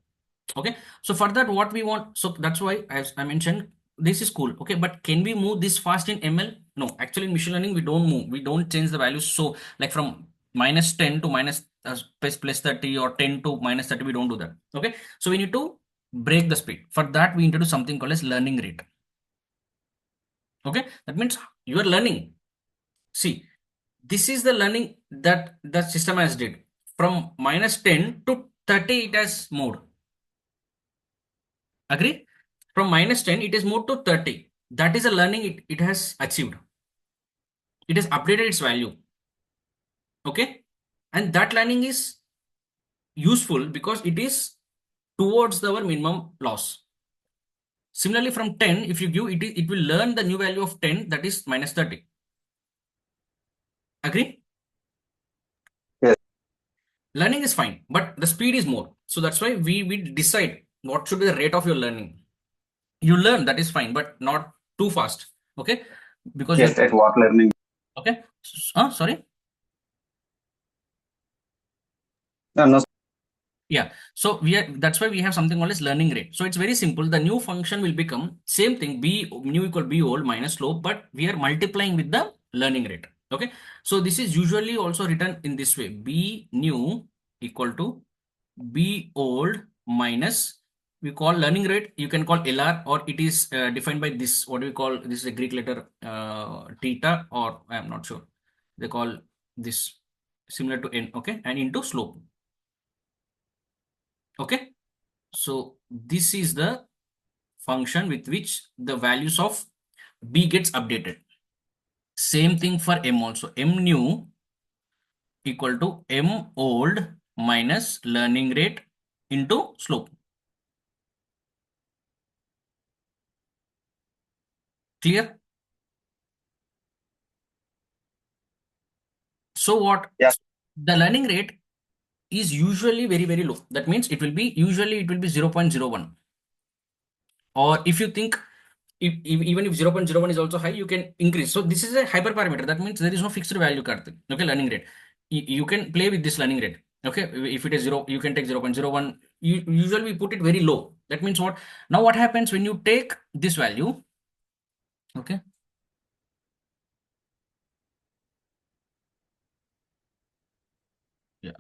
A: Okay, so for that what we want, so that's why as I mentioned, this is cool. Okay, but can we move this fast in ML? No, actually in machine learning we don't move, we don't change the values. So like from minus 10 to minus plus 30 or 10 to minus 30, we don't do that. Okay, so we need to break the speed. For that we introduce something called as learning rate. Okay, that means you are learning. See, this is the learning that the system has did. From minus 10 to 30 it has moved. Agree? From minus 10, it is moved to 30. That is a learning it has achieved. It has updated its value. Okay? And that learning is useful because it is towards our minimum loss. Similarly, from 10, if you give it, it will learn the new value of 10, that is minus 30. Agree?
B: Yes.
A: Learning is fine, but the speed is more. So that's why we decide what should be the rate of your learning. You learn, that is fine, but not too fast. Okay? Because you
B: Yes. At what learning?
A: okay. Sorry.
B: No, no.
A: Yeah, so that's why we have something called as learning rate. So it's very simple. The new function will become same thing, b new equal b old minus slope, but we are multiplying with the learning rate. Okay, so this is usually also written in this way: b new equal to b old minus, we call learning rate. You can call LR, or it is defined by this. What do we call this? Is a Greek letter theta, or I am not sure. They call this similar to n. Okay, and into slope. Okay. So this is the function with which the values of b gets updated. Same thing for m also. M new equal to m old minus learning rate into slope. Clear? So what?
B: Yeah.
A: The learning rate is usually very, very low. That means it will be usually it will be 0.01. Or if you think even if 0.01 is also high, you can increase. So this is a hyperparameter. That means there is no fixed value, Karthik. Okay, learning rate. You can play with this learning rate. Okay, if it is 0, you can take 0.01. Usually we put it very low. That means what? Now what happens when you take this value? Okay. Yeah.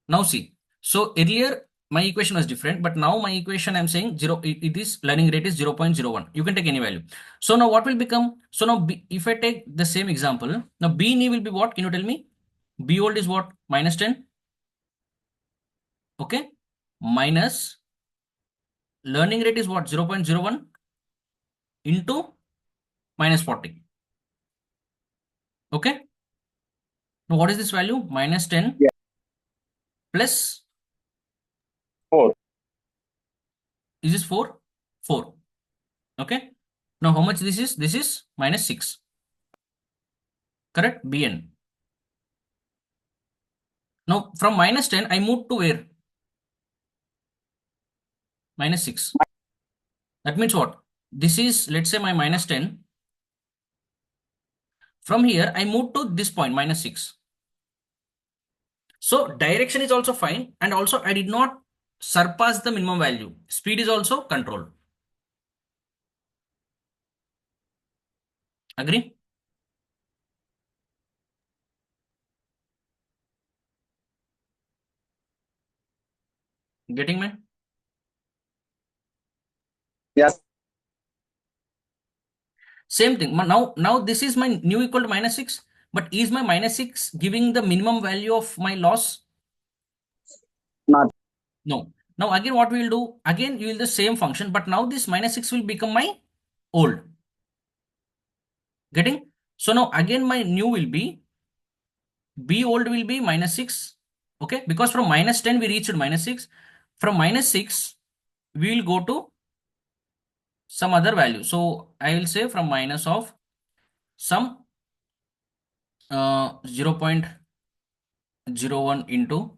A: Now see. So earlier my equation was different, but now my equation I'm saying 0, it is learning rate is 0.01. You can take any value. So now what will become? So now if I take the same example, now B new will be what? Can you tell me? B old is what? Minus 10. Okay. Minus learning rate is what? 0.01 into minus 40. Okay. Now what is this value? Minus 10
B: Yeah.
A: plus,
B: 4.
A: is this 4? 4. Okay. Now how much this is? This is minus 6. Correct? Bn. Now from minus 10, I moved to where? Minus 6. That means what? This is, let's say, my minus 10. From here, I moved to this point, minus 6. So direction is also fine. And also I did not surpass the minimum value. Speed is also controlled. Agree? Getting me?
B: Yes.
A: Same thing. Now this is my new equal to minus 6. But is my minus 6 giving the minimum value of my loss?
B: Not.
A: No. Now again what we will do? Again you will the same function. But now this minus 6 will become my old. Getting? So now again my new will be B old will be minus 6. Okay. Because from minus 10 we reached minus 6. From minus 6 we will go to some other value. So I will say from minus of some 0.01 into,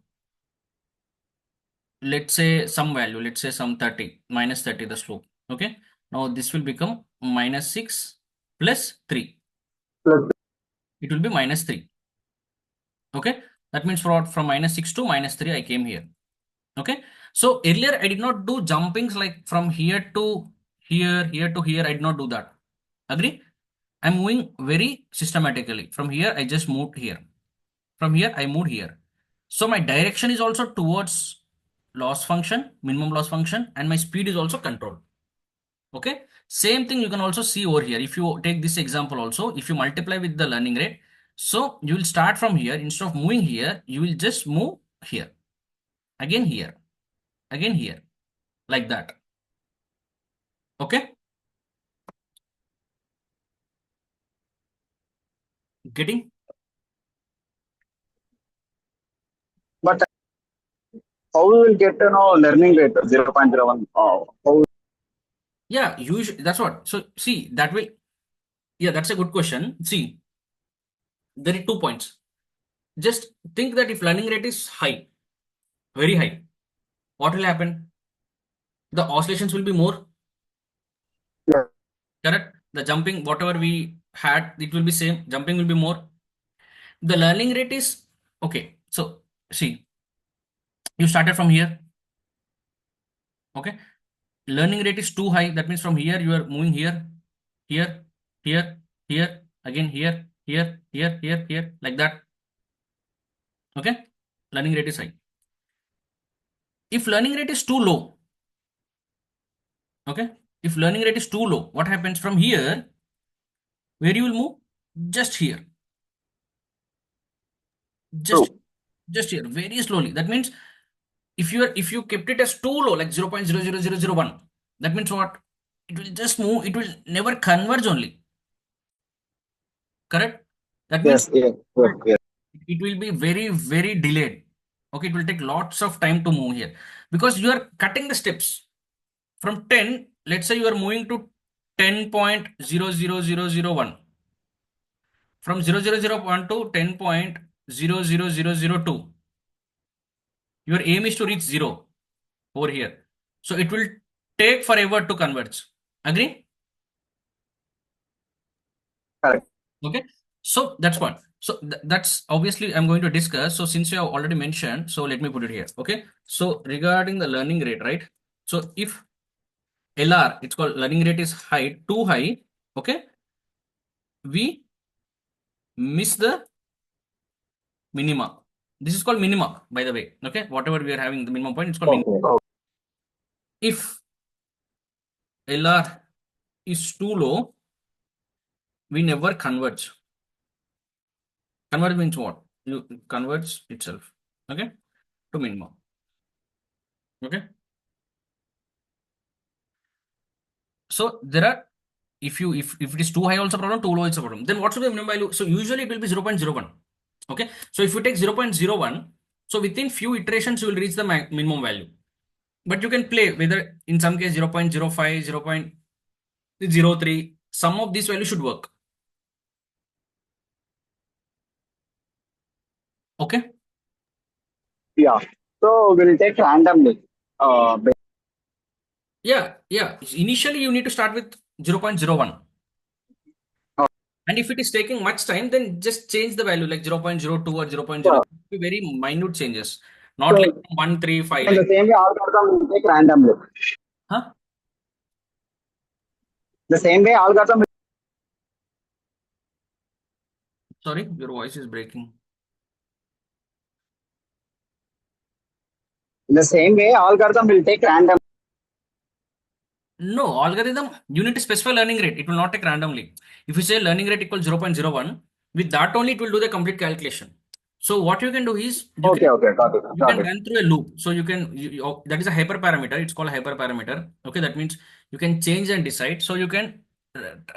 A: let's say some value, let's say some 30, minus 30 the slope. Okay. Now this will become minus 6 plus 3.
B: Plus.
A: It will be minus 3. Okay. That means from minus 6 to minus 3 I came here. Okay. So earlier I did not do jumpings like from here to here, here to here. I did not do that. Agree? I'm moving very systematically. From here I just moved here. From here I moved here. So my direction is also towards loss function, minimum loss function, and my speed is also controlled. Okay. Same thing you can also see over here. If you take this example also, if you multiply with the learning rate, so you will start from here. Instead of moving here, you will just move here, here, again here, like that. Okay. Getting?
B: But how we will get to know learning rate 0.01? How?
A: Yeah, usually that's what. So see, that will, yeah, that's a good question. See, there are 2 points. Just think that if learning rate is high, very high, what will happen? The oscillations will be more,
B: Yeah.
A: correct? The jumping, whatever we had, it will be same. Jumping will be more. The learning rate is okay. So see, you started from here, okay? Learning rate is too high. That means from here you are moving here, here, here, here, again here, here, here, here, here, like that. Okay? Learning rate is high. If learning rate is too low, okay? If learning rate is too low, what happens from here? Where you will move? Just here, just
B: True.
A: just here, very slowly. That means if you kept it as too low, like 0.00001, that means what? It will just move. It will never converge only. Correct? That means
B: Yes, yes, yes, yes.
A: it will be very very delayed. Okay, it will take lots of time to move here because you are cutting the steps from 10. Let's say you are moving to 10.00001, from 0001 to 10.00002. Your aim is to reach 0 over here, so it will take forever to converge. Agree?
B: Correct.
A: Okay, so that's one. So that's obviously I'm going to discuss. So since you have already mentioned, so let me put it here. Okay, so regarding the learning rate, right? So if LR, it's called learning rate is high, too high. Okay, we miss the minima. This is called minima, by the way. Okay, whatever we are having the minimum point, it's called minima.
B: Okay. Okay.
A: If LR is too low, we never converge. Converge means what? You converge itself. Okay, to minimum. Okay. So there are, if it is too high also problem, too low is a problem. Then what should be the minimum value? So usually it will be 0.01. Okay. So if you take 0.01, so within few iterations you will reach the minimum value. But you can play whether in some case 0.05, 0.03, some of these values should work. Okay.
B: Yeah. So we'll take randomly. Uh, ba-
A: Yeah. Yeah. Initially you need to start with 0.01. And if it is taking much time, then just change the value like 0.02 or 0.03.
B: so,
A: Very minute changes, not like
B: so
A: 135
B: in the
A: like.
B: same way, algorithm will take randomly.
A: Huh?
B: The same way, algorithm
A: Sorry, your voice is breaking.
B: in the same way, algorithm will take random.
A: No, algorithm, you need to specify learning rate. It will not take randomly. If you say learning rate equals 0.01, with that only it will do the complete calculation. So what you can do is
B: Okay. Okay. Got it.
A: you
B: Got
A: can
B: it.
A: run through a loop. So you can that is a hyperparameter. It's called a hyperparameter. Okay, that means you can change and decide. So you can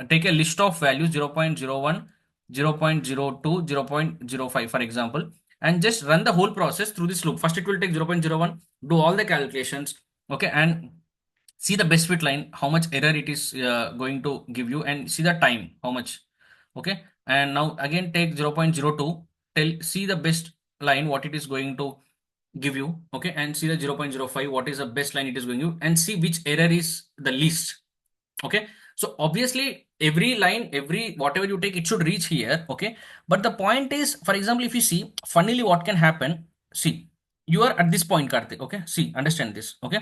A: take a list of values 0.01, 0.02, 0.05, for example, and just run the whole process through this loop. First, it will take 0.01, do all the calculations. Okay, and see the best fit line, how much error it is going to give you, and see the time, how much. Okay, and now again take 0.02, see the best line, what it is going to give you. Okay, and see the 0.05, what is the best line it is going to, and see which error is the least. Okay, so obviously every line, every whatever you take, it should reach here. Okay, but the point is, for example, if you see funnily what can happen, see, you are at this point, Karthik. Okay, see, understand this. Okay,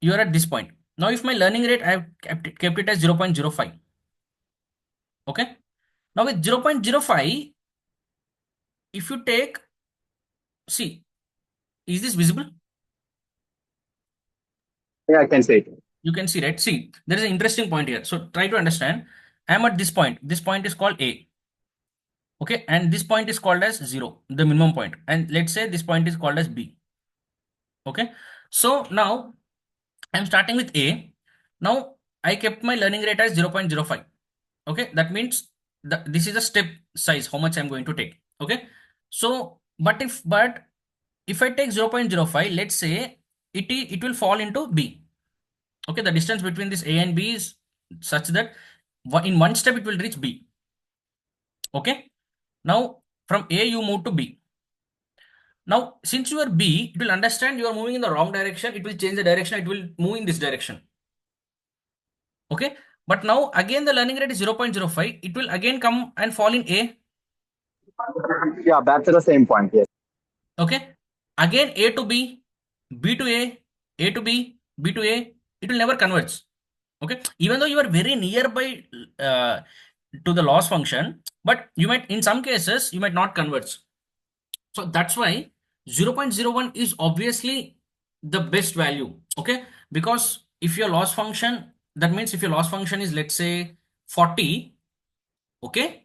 A: you are at this point. Now if my learning rate I have kept it as 0.05. Okay, now with 0.05, if you take, see, is this visible?
B: Yeah, I can say it.
A: You can see, right? See, there is an interesting point here. So try to understand. I am at this point. This point is called A. Okay, and this point is called as 0, the minimum point. And let's say this point is called as B. Okay, so now I'm starting with A. Now I kept my learning rate as 0.05. Okay, that means this is a step size, how much I'm going to take. Okay, so but if I take 0.05, let's say it will fall into B. Okay, the distance between this A and B is such that in one step it will reach B. Okay, now from A you move to B. Now, since you are B, it will understand you are moving in the wrong direction. It will change the direction. It will move in this direction. Okay. But now again the learning rate is 0.05. It will again come and fall in A.
B: Yeah, back to the same point. Yes.
A: Okay. Again A to B, B to A to B, B to A. It will never converge. Okay. Even though you are very nearby uh, to the loss function, but you might, in some cases, you might not converge. So that's why 0.01 is obviously the best value. Okay. Because if your loss function, that means if your loss function is, let's say, 40, okay,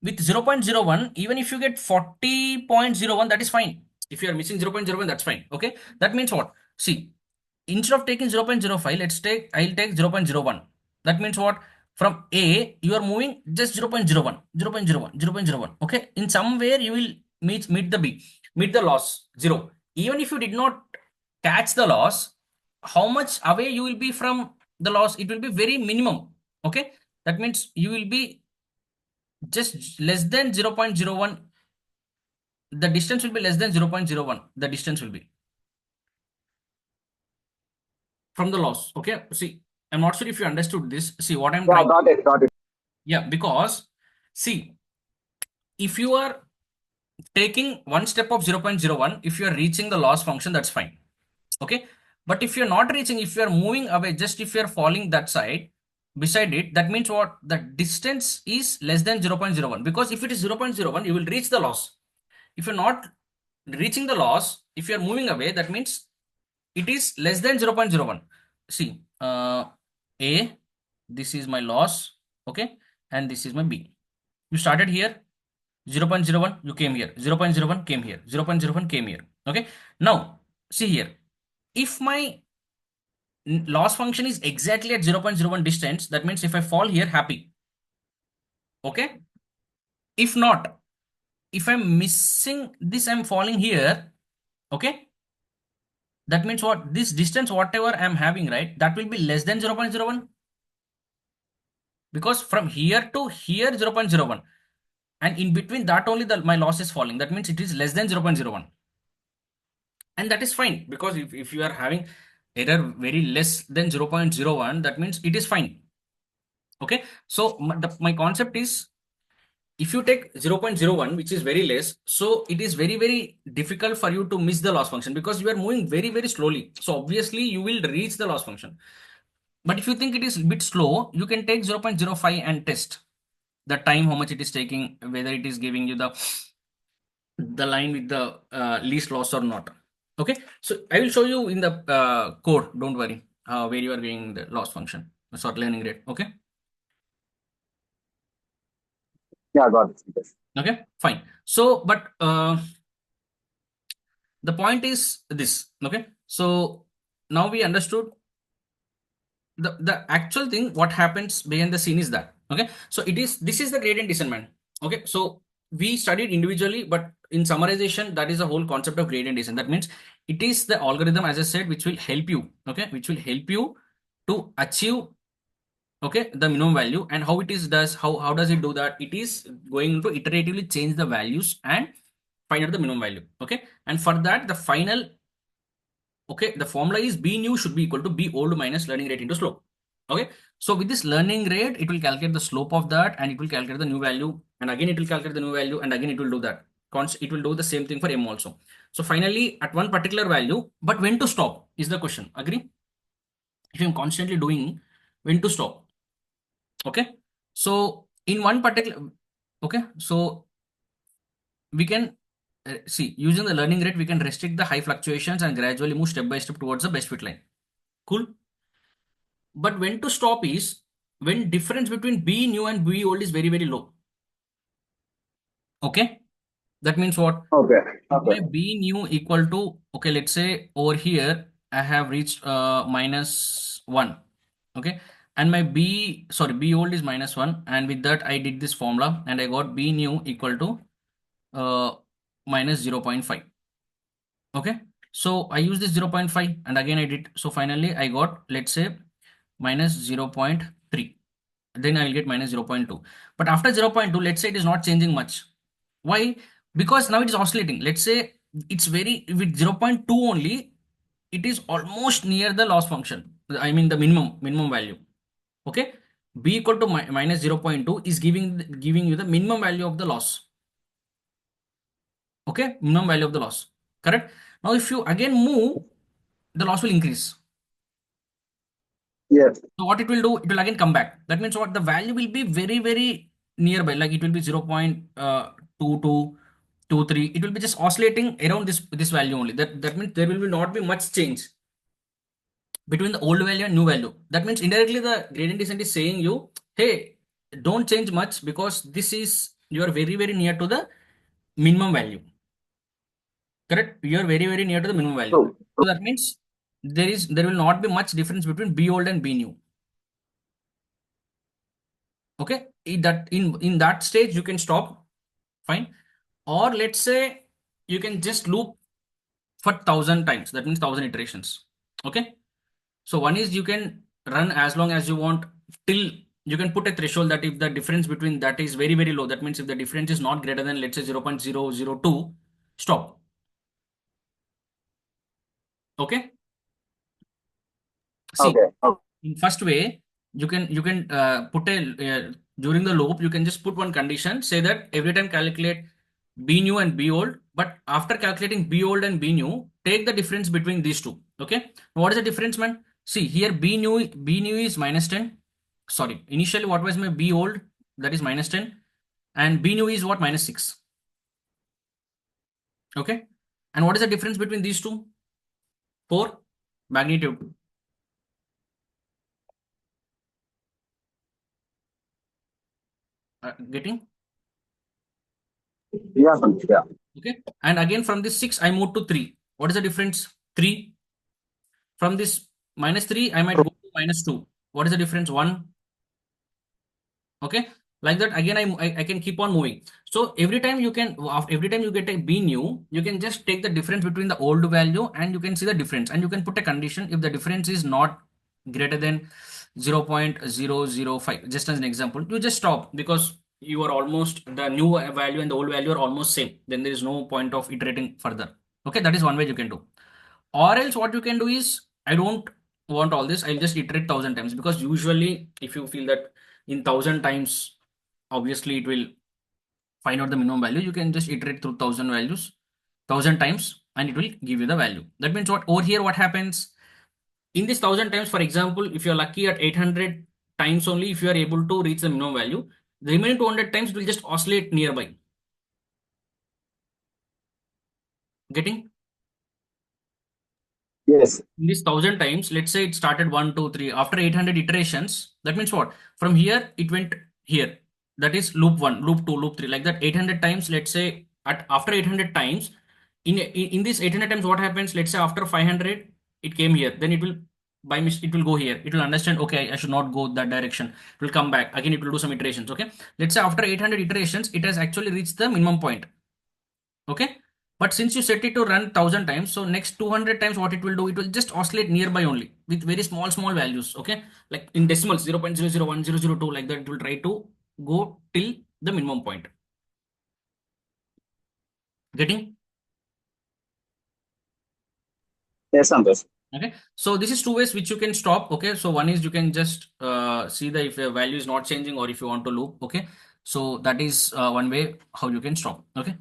A: with 0.01, even if you get 40.01, that is fine. If you are missing 0.01, that's fine. Okay. That means what? See, instead of taking 0.05, I'll take 0.01. That means what? From A, you are moving just 0.01, 0.01, 0.01. Okay. In some way, you will meet the B, meet the loss, 0. Even if you did not catch the loss, how much away you will be from the loss? It will be very minimum. Okay. That means you will be just less than 0.01. The distance will be less than 0.01. The distance will be from the loss. Okay. See, I'm not sure if you understood this. See what I'm
B: Yeah,
A: trying.
B: got it, got it.
A: Yeah, because see, if you are taking one step of 0.01, if you are reaching the loss function, that's fine. Okay. But if you're not reaching, if you're moving away, just if you're falling that side, beside it, that means what? The distance is less than 0.01. Because if it is 0.01, you will reach the loss. If you're not reaching the loss, if you're moving away, that means it is less than 0.01. See, A, this is my loss, okay, and this is my B. You started here, 0.01, you came here, 0.01 came here, 0.01 came here, okay. Now, see here, if my loss function is exactly at 0.01 distance, that means if I fall here, happy, okay. If not, if I'm missing this, I'm falling here, okay. That means what? This distance, whatever I'm having, right, that will be less than 0.01, because from here to here 0.01, and in between that only my loss is falling. That means it is less than 0.01, and that is fine, because if you are having error very less than 0.01, that means it is fine. Okay, so my concept is, if you take 0.01, which is very less, so it is very difficult for you to miss the loss function, because you are moving very slowly. So obviously you will reach the loss function. But if you think it is a bit slow, you can take 0.05 and test the time, how much it is taking, whether it is giving you the line with the least loss or not. Okay, so I will show you in the code, don't worry, where you are getting the loss function, sort learning rate. Okay.
B: Yeah, got it. Yes.
A: Okay, fine. So, but the point is this. Okay, so now we understood the actual thing. What happens behind the scene is that, okay, so this is the gradient descent. Okay, so we studied individually, but in summarization, that is the whole concept of gradient descent. That means it is the algorithm, as I said, which will help you, okay, which will help you to achieve, okay, the minimum value. And how it is does how does it do that? It is going to iteratively change the values and find out the minimum value. Okay, and for that, the final, okay, the formula is B new should be equal to B old minus learning rate into slope. Okay, so with this learning rate, it will calculate the slope of that, and it will calculate the new value, and again it will calculate the new value, and again it will do that. It will do the same thing for M also. So finally, at one particular value, but when to stop is the question. Agree? If I'm constantly doing, when to stop? Okay, so in one particular, okay, so we can see, using the learning rate, we can restrict the high fluctuations and gradually move step by step towards the best fit line. Cool. But when to stop is when difference between B new and B old is very low. Okay. That means what?
B: Okay.
A: If
B: Okay.
A: my B new equal to, okay, let's say over here, I have reached -1. Okay. And my B old is -1. And with that, I did this formula and I got B new equal to uh, -0.5. Okay. So I use this 0.5 and again I did. So finally I got, let's say, minus 0.3. Then I will get minus 0.2. But after 0.2, let's say it is not changing much. Why? Because now it is oscillating. Let's say it's very, with 0.2 only, it is almost near the loss function. I mean the minimum value. Okay. B equal to minus 0.2 is giving you the minimum value of the loss. Okay. Minimum value of the loss. Correct. Now if you again move, the loss will increase.
B: Yes.
A: So what it will do, it will again come back. That means what, the value will be very, very nearby. Like it will be 0.2223. It will be just oscillating around this value only. That means there will be not be much change between the old value and new value. That means indirectly the gradient descent is saying you, hey, don't change much because this is, you are very, very near to the minimum value. Correct? You are very, very near to the minimum value.
B: So,
A: So that means there will not be much difference between B old and B new. Okay, in that stage you can stop, fine. Or let's say you can just loop for 1,000 times, that means 1,000 iterations. Okay, so one is you can run as long as you want, till you can put a threshold that if the difference between that is very, very low, that means if the difference is not greater than, let's say, 0.002, stop. Okay, see,
B: okay.
A: in first way, you can put a during the loop you can just put one condition, say that every time calculate b new and b old, but after calculating b old and b new, take the difference between these two. Okay, what is the difference, man? See here, b new is minus 10. Sorry, initially what was my b old, that is minus 10, and b new is what, minus 6. Okay, and what is the difference between these two? 4 magnitude. Getting?
B: Yeah, Sandeep, yeah.
A: Okay. And again from this 6, I move to 3. What is the difference? 3. From this minus 3, I might go to minus 2. What is the difference? 1. Okay. Like that, again, I can keep on moving. So every time you get a B new, you can just take the difference between the old value and you can see the difference. And you can put a condition if the difference is not greater than 0.005. Just as an example, you just stop because you are almost, the new value and the old value are almost same. Then there is no point of iterating further. Okay, that is one way you can do. Or else what you can do is, I don't want all this, I'll just iterate 1,000 times, because usually if you feel that in 1,000 times, obviously it will find out the minimum value, you can just iterate through 1,000 values, 1,000 times, and it will give you the value. That means what, over here what happens in this 1,000 times, for example, if you're lucky at 800 times only, if you are able to reach the minimum value, the remaining 200 times it will just oscillate nearby. Getting?
B: Yes.
A: In this 1,000 times, let's say it started 1, 2, 3. After 800 iterations, that means what? From here, it went here. That is loop 1, loop 2, loop 3. Like that, 800 times, let's say, after 800 times, in this 800 times, what happens? Let's say after 500, it came here. Then it will, by mistake, it will go here. It will understand, okay, I should not go that direction. It will come back. Again, it will do some iterations. Okay. Let's say after 800 iterations, it has actually reached the minimum point. Okay, but since you set it to run 1,000 times, so next 200 times what it will do, it will just oscillate nearby only with very small values. Okay, like in decimals, 0.001, 0.002, like that, it will try to go till the minimum point. Getting?
B: Yes, Sandeep.
A: Okay, so this is two ways which you can stop. Okay, so one is you can just see that if a value is not changing or if you want to loop. Okay, so that is one way how you can stop. Okay.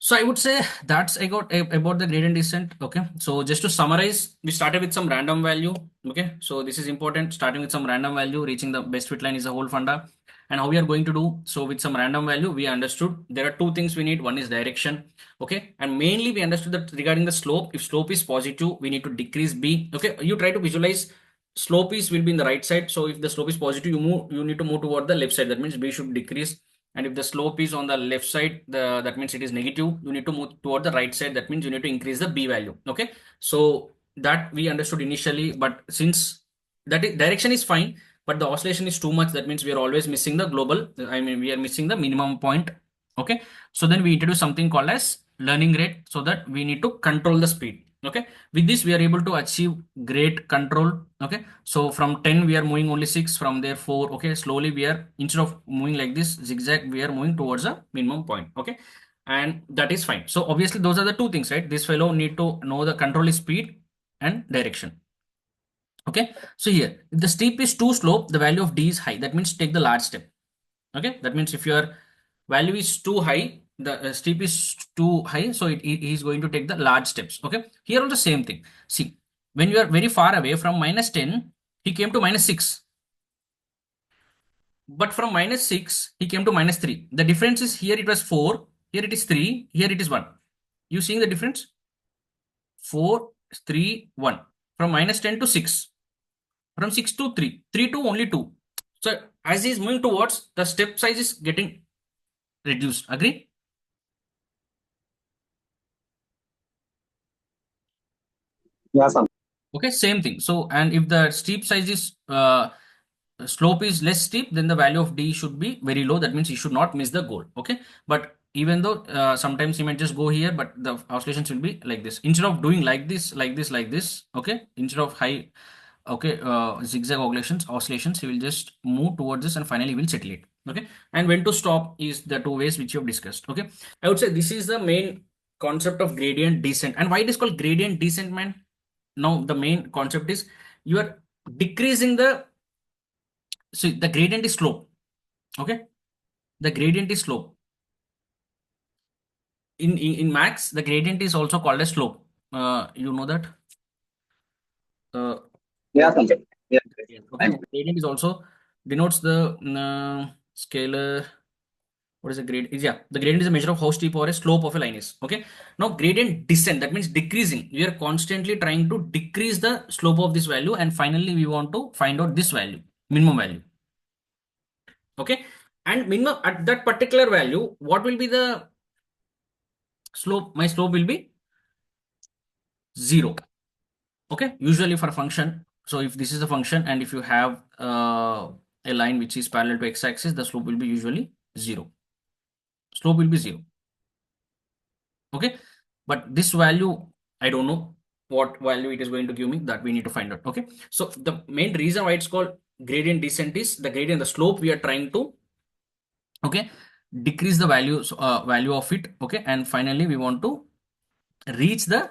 A: So I would say that's I got about the gradient descent. Okay. So just to summarize, we started with some random value. Okay. So this is important. Starting with some random value, reaching the best fit line is a whole funda. And how we are going to do. So with some random value, we understood there are two things we need. One is direction. Okay. And mainly we understood that regarding the slope, if slope is positive, we need to decrease B. Okay. You try to visualize slope is will be in the right side. So if the slope is positive, you need to move toward the left side. That means B should decrease, and if the slope is on the left side, that means it is negative, you need to move toward the right side, that means you need to increase the B value. Okay, so that we understood initially, but since direction is fine, but the oscillation is too much, that means we are always missing the global, I mean we are missing the minimum point. Okay, so then we introduce something called as learning rate, so that we need to control the speed. Okay, with this we are able to achieve great control. Okay, so from 10 we are moving only 6, from there 4. Okay, slowly we are, instead of moving like this zigzag, we are moving towards a minimum point. Okay, and that is fine. So obviously those are the two things, right? This fellow need to know the control is speed and direction. Okay, so here if the steep is too slope, the value of d is high, that means take the large step. Okay, that means if your value is too high, the steep is too high, so he is going to take the large steps. Okay, here also same thing. See, when you are very far away from -10, he came to -6, but from -6 he came to -3. The difference is, here it was 4, here it is 3, here it is 1. You seeing the difference? 4, 3, 1. From -10 to 6, from 6 to 3, 3 to only 2. So as he is moving towards, the step size is getting reduced. Agree?
B: Yeah, Sam.
A: Okay, same thing. So, and if the steep size is slope is less steep, then the value of d should be very low. That means you should not miss the goal. Okay, but even though sometimes you might just go here, but the oscillations will be like this. Instead of doing like this, like this, like this. Okay, instead of high, okay, zigzag oscillations, you will just move towards this and finally will settle it. Okay, and when to stop is the two ways which you have discussed. Okay, I would say this is the main concept of gradient descent. And why it is called gradient descent, man? Now the main concept is, you are decreasing the, so the gradient is slope. Okay, the gradient is slope. In max, the gradient is also called as slope. You know that. Uh,
B: Yeah, Sam. Yeah.
A: okay, gradient is also denotes the scalar. What is the grade? Is, yeah, the gradient is a measure of how steep or a slope of a line is. Okay. Now gradient descent, that means decreasing. We are constantly trying to decrease the slope of this value, and finally we want to find out this value, minimum value. Okay, and minimum at that particular value, what will be the slope? My slope will be 0. Okay, usually for a function. So if this is the function, and if you have a line which is parallel to x-axis, the slope will be usually 0. Slope will be 0. Okay, but this value, I don't know what value it is going to give me, that we need to find out. Okay, so the main reason why it's called gradient descent is the gradient, the slope we are trying to, okay, decrease the value of it. Okay, and finally we want to reach the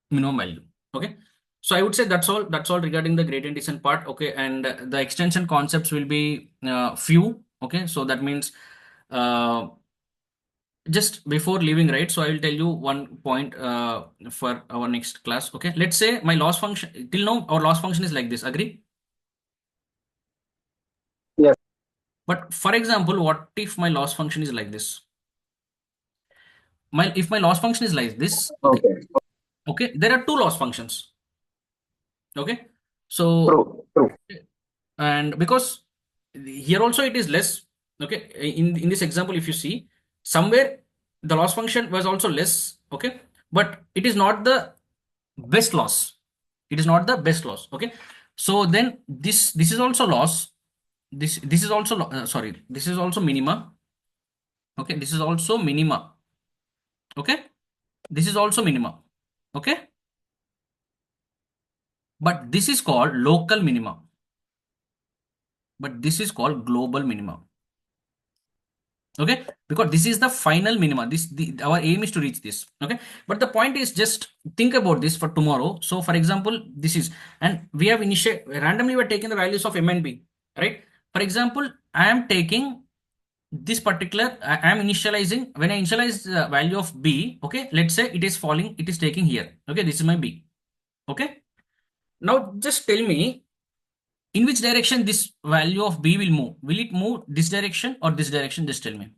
A: minimum value. Okay, so I would say that's all regarding the gradient descent part. Okay, and the extension concepts will be few. Okay, so that means uh, just before leaving, right, so I will tell you one point for our next class. Okay, let's say my loss function, till now our loss function is like this. Agree?
B: Yes.
A: But for example, what if my loss function is like this? My, if my loss function is like this, okay,
B: Okay.
A: okay, there are two loss functions. Okay, so,
B: True. True.
A: and because here also it is less. Okay, in this example, if you see, somewhere the loss function was also less. Okay, but it is not the best loss. It is not the best loss. Okay, so then this is also loss. This is also sorry, this is also minima. Okay, this is also minima. Okay, this is also minima. Okay, but this is called local minima, but this is called global minima. Okay, because this is the final minima. Our aim is to reach this. Okay, but the point is, just think about this for tomorrow. So for example, this is, and we have initiate randomly, we're taking the values of m and b, right? For example, I am taking this particular, I am initializing, when I initialize the value of b. Okay, let's say it is falling, it is taking here. Okay, this is my b. Okay, now just tell me in which direction this value of b will move. Will it move this direction or this direction? Just tell me.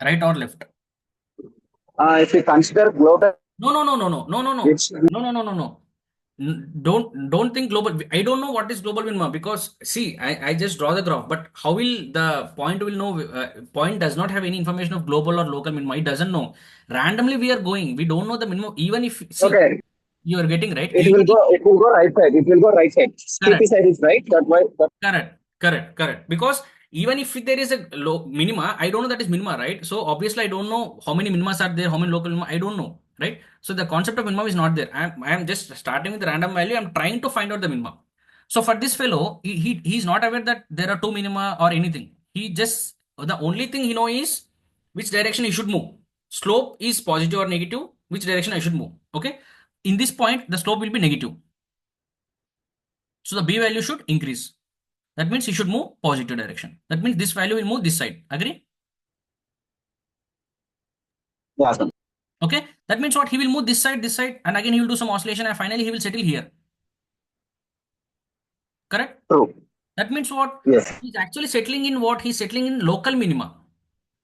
A: Right or left?
B: If we consider global,
A: No, no, no, no, no, no, no, no,
B: it's
A: no, no, no, no, no. Don't think global. I don't know what is global minimum, because see, I just draw the graph, but how will the point will know? Point does not have any information of global or local minimum. It doesn't know. Randomly we are going. We don't know the minimum. Even if, see,
B: okay.
A: you are getting right.
B: It
A: Even
B: will
A: if,
B: go. It will go right side. It will go right side. Steepy
A: correct,
B: side is right. That why. That,
A: correct, correct, correct. Because Even if there is a low minima, I don't know that is minima, right? So obviously I don't know how many minimas are there, how many local minima, I don't know, right? So the concept of minimum is not there. I am just starting with a random value, I'm trying to find out the minimum. So for this fellow, he's not aware that there are two minima or anything. He just, the only thing he know is which direction he should move. Slope is positive or negative, which direction I should move. Okay, in this point the slope will be negative, so the b value should increase. That means he should move positive direction. That means this value will move this side. Agree?
B: Yeah, sir.
A: Okay. That means what? He will move this side, and again he will do some oscillation, and finally he will settle here. Correct?
B: True.
A: That means what?
B: Yes.
A: He's actually settling in what? He's settling in local minima.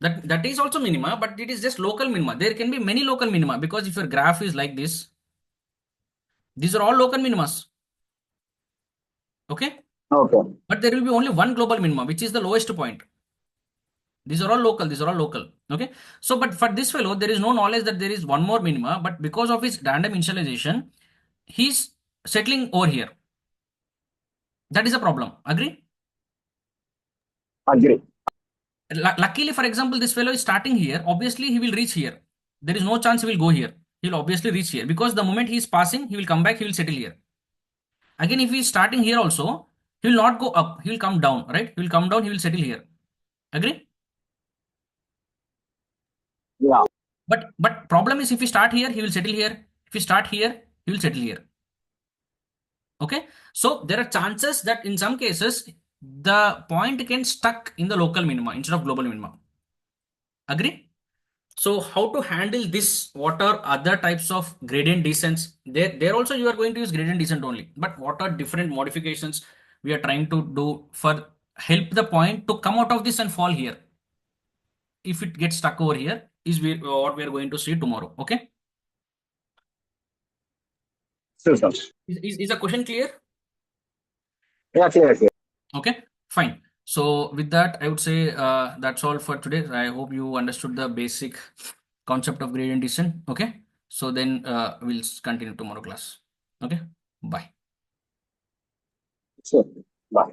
A: That is also minima, but it is just local minima. There can be many local minima because if your graph is like this, these are all local minimas. Okay.
B: Okay.
A: But there will be only one global minima, which is the lowest point. These are all local. These are all local. Okay. So, but for this fellow, there is no knowledge that there is one more minima, but because of his random initialization, he's settling over here. That is a problem. Agree?
B: Agree.
A: Luckily, for example, this fellow is starting here. Obviously, he will reach here. There is no chance he will go here. He will obviously reach here because the moment he is passing, he will come back, he will settle here. Again, if he is starting here also, he will not go up. He will come down, right? He will come down, he will settle here. Agree?
B: Yeah.
A: But problem is if we start here, he will settle here. If we start here, he will settle here. Okay. So there are chances that in some cases the point can stuck in the local minima instead of global minima. Agree? So how to handle this? What are other types of gradient descents? There also you are going to use gradient descent only. But what are different modifications we are trying to do for help the point to come out of this and fall here? If it gets stuck over here, is what we are going to see tomorrow. Okay.
B: Sure, sir.
A: Is the question clear?
B: Yeah, clear, clear.
A: Okay, fine. So with that, I would say that's all for today. I hope you understood the basic concept of gradient descent. Okay, so then we'll continue tomorrow class. Okay, bye.
B: Sure. Bye.